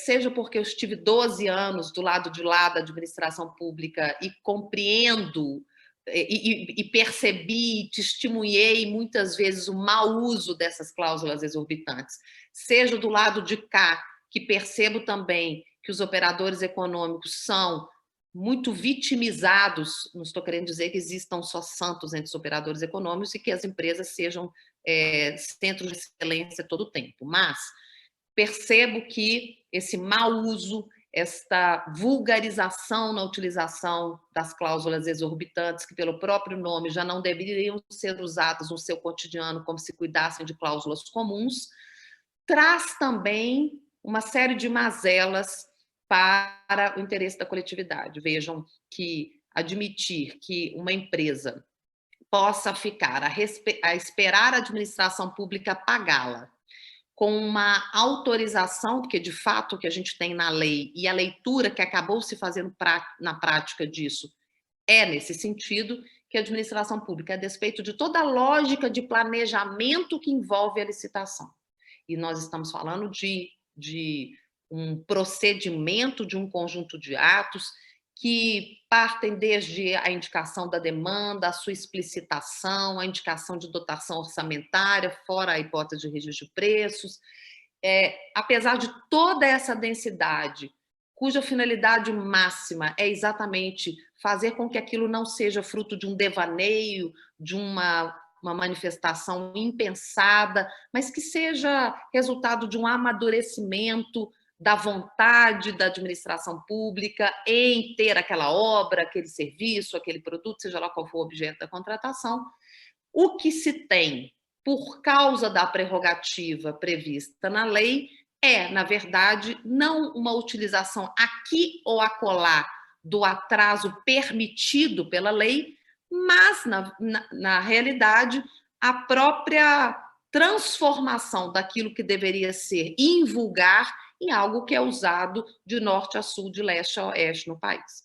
Speaker 3: seja porque eu estive 12 anos do lado de lá da administração pública e compreendo e percebi, testemunhei muitas vezes o mau uso dessas cláusulas exorbitantes, seja do lado de cá, que percebo também que os operadores econômicos são muito vitimizados, não estou querendo dizer que existam só santos entre os operadores econômicos e que as empresas sejam centros de excelência todo o tempo, mas percebo que esse mau uso, esta vulgarização na utilização das cláusulas exorbitantes, que pelo próprio nome já não deveriam ser usadas no seu cotidiano como se cuidassem de cláusulas comuns, traz também uma série de mazelas para o interesse da coletividade. Vejam que admitir que uma empresa possa ficar a esperar a administração pública pagá-la com uma autorização, porque de fato o que a gente tem na lei e a leitura que acabou se fazendo na prática disso é nesse sentido, que a administração pública, a despeito de toda a lógica de planejamento que envolve a licitação, e nós estamos falando de um procedimento, de um conjunto de atos que partem desde a indicação da demanda, a sua explicitação, a indicação de dotação orçamentária, fora a hipótese de registro de preços. Apesar de toda essa densidade, cuja finalidade máxima é exatamente fazer com que aquilo não seja fruto de um devaneio, de uma manifestação impensada, mas que seja resultado de um amadurecimento da vontade da administração pública em ter aquela obra, aquele serviço, aquele produto, seja lá qual for o objeto da contratação. O que se tem por causa da prerrogativa prevista na lei é, na verdade, não uma utilização aqui ou acolá do atraso permitido pela lei, mas, na realidade, a própria transformação daquilo que deveria ser invulgar em algo que é usado de norte a sul, de leste a oeste no país.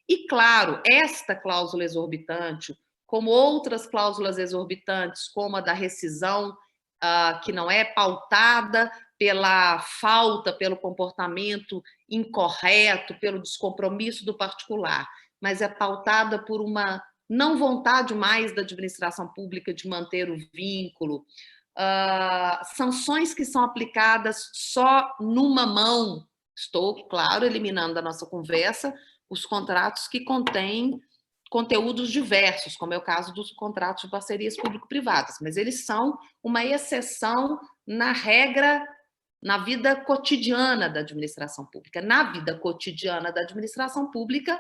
Speaker 3: E, claro, esta cláusula exorbitante, como outras cláusulas exorbitantes, como a da rescisão, que não é pautada pela falta, pelo comportamento incorreto, pelo descompromisso do particular, mas é pautada por uma não vontade mais da administração pública de manter o vínculo, sanções que são aplicadas só numa mão. Estou, claro, eliminando da nossa conversa os contratos que contêm conteúdos diversos, como é o caso dos contratos de parcerias público-privadas, mas eles são uma exceção na regra, na vida cotidiana da administração pública. Na vida cotidiana da administração pública,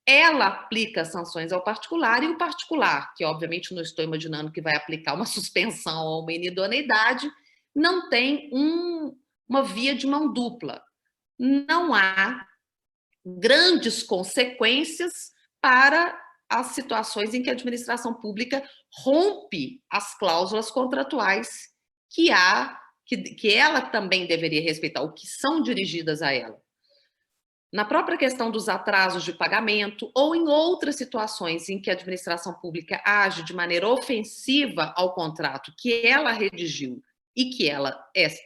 Speaker 3: ela aplica sanções ao particular, e o particular, que obviamente não estou imaginando que vai aplicar uma suspensão ou uma inidoneidade, não tem uma via de mão dupla. Não há grandes consequências para as situações em que a administração pública rompe as cláusulas contratuais que ela também deveria respeitar, ou que são dirigidas a ela. Na própria questão dos atrasos de pagamento ou em outras situações em que a administração pública age de maneira ofensiva ao contrato que ela redigiu e que ela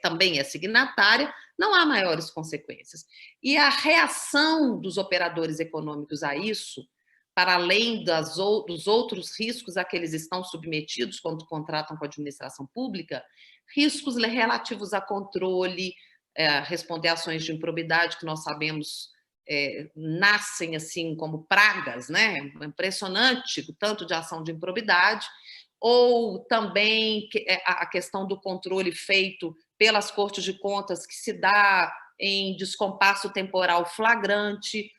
Speaker 3: também é signatária, não há maiores consequências. E a reação dos operadores econômicos a isso, para além dos outros riscos a que eles estão submetidos quando contratam com a administração pública, riscos relativos a controle, responder a ações de improbidade, que nós sabemos nascem assim como pragas, né? Impressionante o tanto de ação de improbidade, ou também a questão do controle feito pelas cortes de contas, que se dá em descompasso temporal flagrante,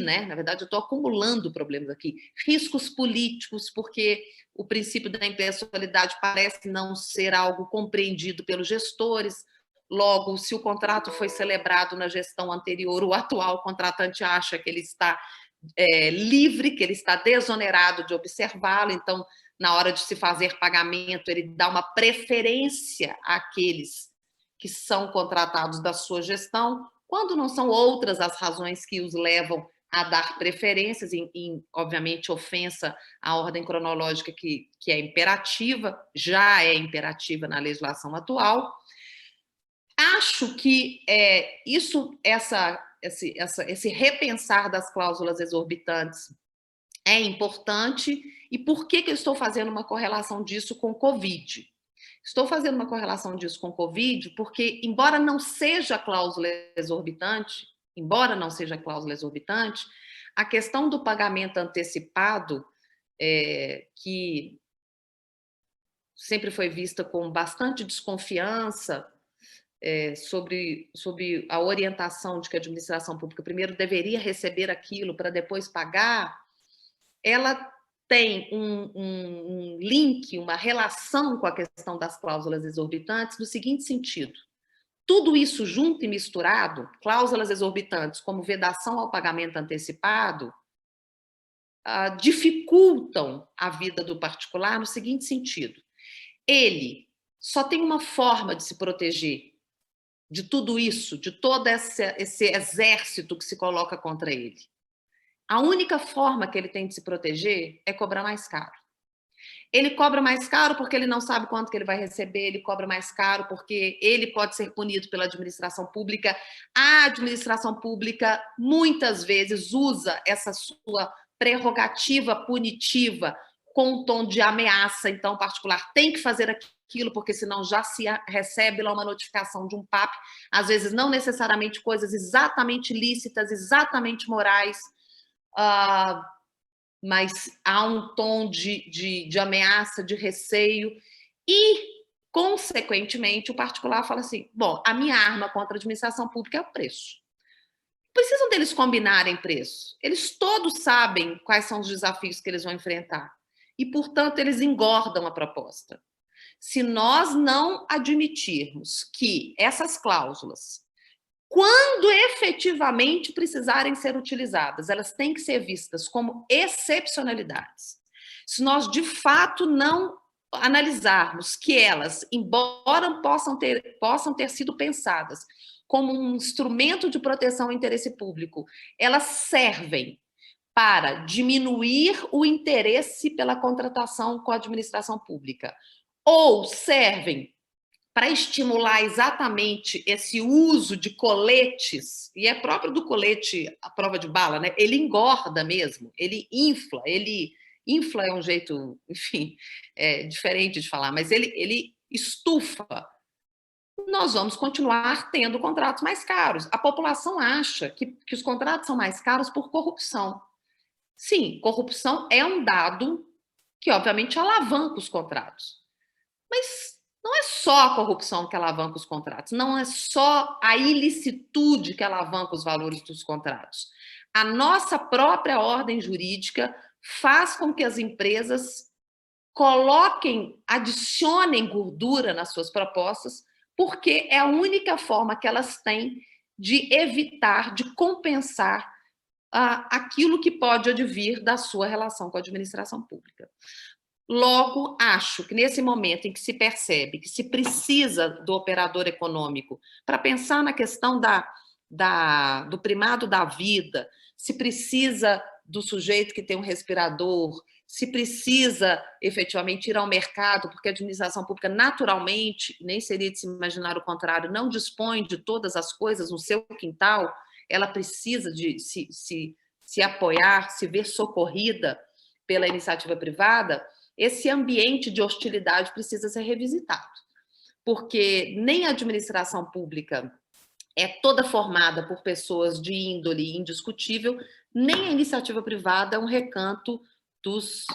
Speaker 3: né? Na verdade, eu estou acumulando problemas aqui. Riscos políticos, porque o princípio da impessoalidade parece não ser algo compreendido pelos gestores. Logo, se o contrato foi celebrado na gestão anterior, o atual contratante acha que ele está livre, que ele está desonerado de observá-lo. Então, na hora de se fazer pagamento, ele dá uma preferência àqueles que são contratados da sua gestão, quando não são outras as razões que os levam a dar preferências, obviamente, ofensa à ordem cronológica que é imperativa, já é imperativa na legislação atual. Acho que esse repensar das cláusulas exorbitantes é importante. E por que eu estou fazendo uma correlação disso com o Covid? Estou fazendo uma correlação disso com o Covid porque, embora não seja cláusula exorbitante, a questão do pagamento antecipado, que sempre foi vista com bastante desconfiança, sobre a orientação de que a administração pública primeiro deveria receber aquilo para depois pagar, ela tem um link, uma relação com a questão das cláusulas exorbitantes no seguinte sentido: tudo isso junto e misturado, cláusulas exorbitantes como vedação ao pagamento antecipado, dificultam a vida do particular no seguinte sentido: ele só tem uma forma de se proteger de tudo isso, de todo esse exército que se coloca contra ele. A única forma que ele tem de se proteger é cobrar mais caro. Ele cobra mais caro porque ele não sabe quanto que ele vai receber, ele cobra mais caro porque ele pode ser punido pela administração pública. A administração pública, muitas vezes, usa essa sua prerrogativa punitiva com um tom de ameaça. Então, o particular tem que fazer aquilo, porque senão já se recebe lá uma notificação de um PAP, às vezes não necessariamente coisas exatamente lícitas, exatamente morais, mas há um tom de ameaça, de receio. E Consequentemente, o particular fala assim, bom, a minha arma contra a administração pública é o preço. Precisam deles combinarem preço. Eles todos sabem quais são os desafios que eles vão enfrentar. E, portanto, eles engordam a proposta. Se nós não admitirmos que essas cláusulas, quando efetivamente precisarem ser utilizadas, elas têm que ser vistas como excepcionalidades. Se nós, de fato, não analisarmos que elas, embora possam ter sido pensadas como um instrumento de proteção ao interesse público, elas servem para diminuir o interesse pela contratação com a administração pública, ou servem para estimular exatamente esse uso de coletes, e é próprio do colete à prova de bala, né? Ele engorda mesmo, ele infla é um jeito, enfim, diferente de falar, mas ele estufa. Nós vamos continuar tendo contratos mais caros. A população acha que os contratos são mais caros por corrupção. Sim, corrupção é um dado que, obviamente, alavanca os contratos. Mas não é só a corrupção que alavanca os contratos, não é só a ilicitude que alavanca os valores dos contratos. A nossa própria ordem jurídica faz com que as empresas adicionem gordura nas suas propostas, porque é a única forma que elas têm de evitar, de compensar aquilo que pode advir da sua relação com a administração pública. Logo, acho que nesse momento em que se percebe que se precisa do operador econômico para pensar na questão do primado da vida, se precisa do sujeito que tem um respirador, se precisa efetivamente ir ao mercado, porque a administração pública naturalmente, nem seria de se imaginar o contrário, não dispõe de todas as coisas no seu quintal, ela precisa de se apoiar, se ver socorrida pela iniciativa privada, esse ambiente de hostilidade precisa ser revisitado, porque nem a administração pública é toda formada por pessoas de índole indiscutível, nem a iniciativa privada é um recanto dos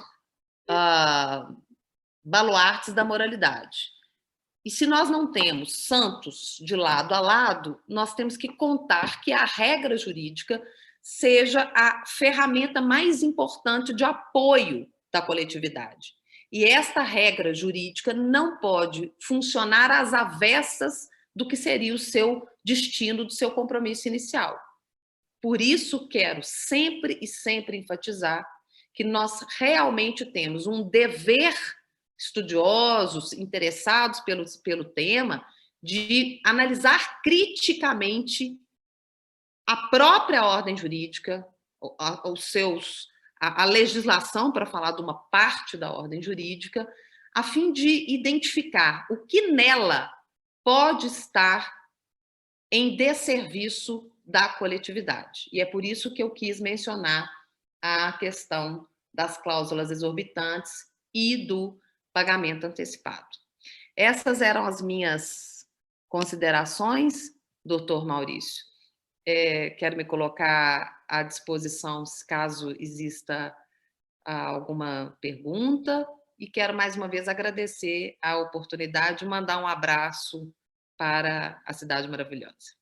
Speaker 3: baluartes da moralidade. E se nós não temos santos de lado a lado, nós temos que contar que a regra jurídica seja a ferramenta mais importante de apoio da coletividade. E esta regra jurídica não pode funcionar às avessas do que seria o seu destino, do seu compromisso inicial. Por isso, quero sempre e sempre enfatizar que nós realmente temos um dever, estudiosos, interessados pelo tema, de analisar criticamente a própria ordem jurídica, a legislação, para falar de uma parte da ordem jurídica, a fim de identificar o que nela pode estar em desserviço da coletividade. E é por isso que eu quis mencionar a questão das cláusulas exorbitantes e do pagamento antecipado. Essas eram as minhas considerações, doutor Maurício. Quero me colocar à disposição caso exista alguma pergunta e quero mais uma vez agradecer a oportunidade e mandar um abraço para a cidade maravilhosa.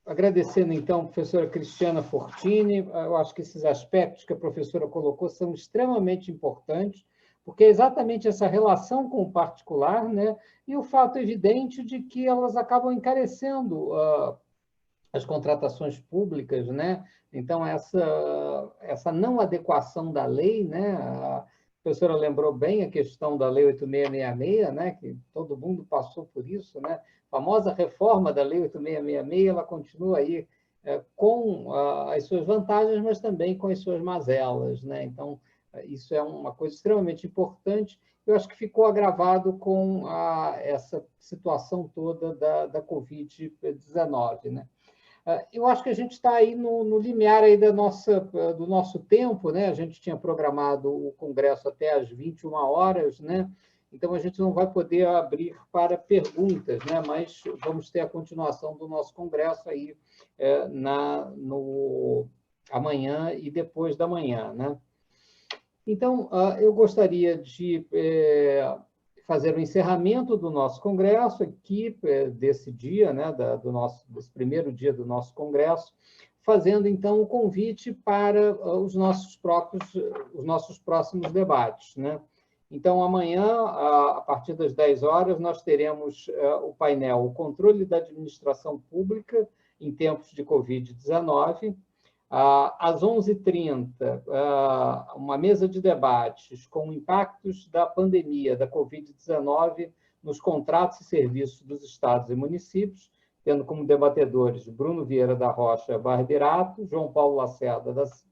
Speaker 1: Agradecendo, então, a professora Cristiana Fortini, eu acho que esses aspectos que a professora colocou são extremamente importantes, porque é exatamente essa relação com o particular, né, e o fato evidente de que elas acabam encarecendo as contratações públicas, né? Então, essa não adequação da lei, né? A professora lembrou bem a questão da Lei 8666, né? Que todo mundo passou por isso, né? A famosa reforma da Lei 8666, ela continua aí com as suas vantagens, mas também com as suas mazelas, né? Então, isso é uma coisa extremamente importante. Eu acho que ficou agravado com essa situação toda da Covid-19, né? Eu acho que a gente está aí no limiar aí do nosso tempo, né? A gente tinha programado o congresso até às 21 horas, né? Então, a gente não vai poder abrir para perguntas, né? Mas vamos ter a continuação do nosso congresso aí amanhã e depois da manhã, né? Então, eu gostaria de fazer o encerramento do nosso congresso aqui, desse dia, né, desse primeiro dia do nosso congresso, fazendo, então, o convite para os nossos próximos debates, né? Então, amanhã, a partir das 10 horas, nós teremos o painel O Controle da Administração Pública em Tempos de Covid-19. Às 11h30, uma mesa de debates com impactos da pandemia da Covid-19 nos contratos e serviços dos estados e municípios, tendo como debatedores Bruno Vieira da Rocha Barberato, João Paulo Lacerda da Silva,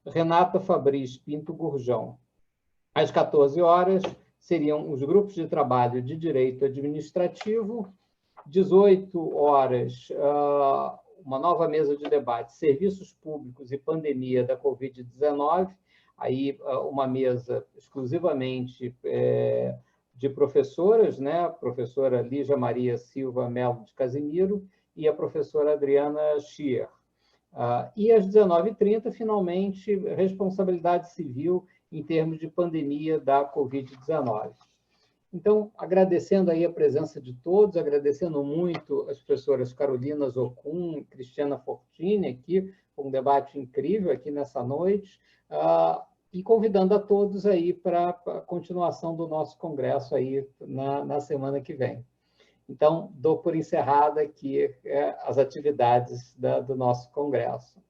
Speaker 1: Renata Fabris Pinto Gurjão. Às 14 horas, seriam os grupos de trabalho de direito administrativo. 18 horas, uma nova mesa de debate, serviços públicos e pandemia da Covid-19, aí uma mesa exclusivamente de professoras, né? A professora Lígia Maria Silva Melo de Casimiro e a professora Adriana Schier. E às 19h30, finalmente, responsabilidade civil em termos de pandemia da Covid-19. Então, agradecendo aí a presença de todos, agradecendo muito as professoras Carolina Zocum e Cristiana Fortini aqui, um debate incrível aqui nessa noite, e convidando a todos aí para a continuação do nosso congresso aí na semana que vem. Então, dou por encerrada aqui as atividades do nosso congresso.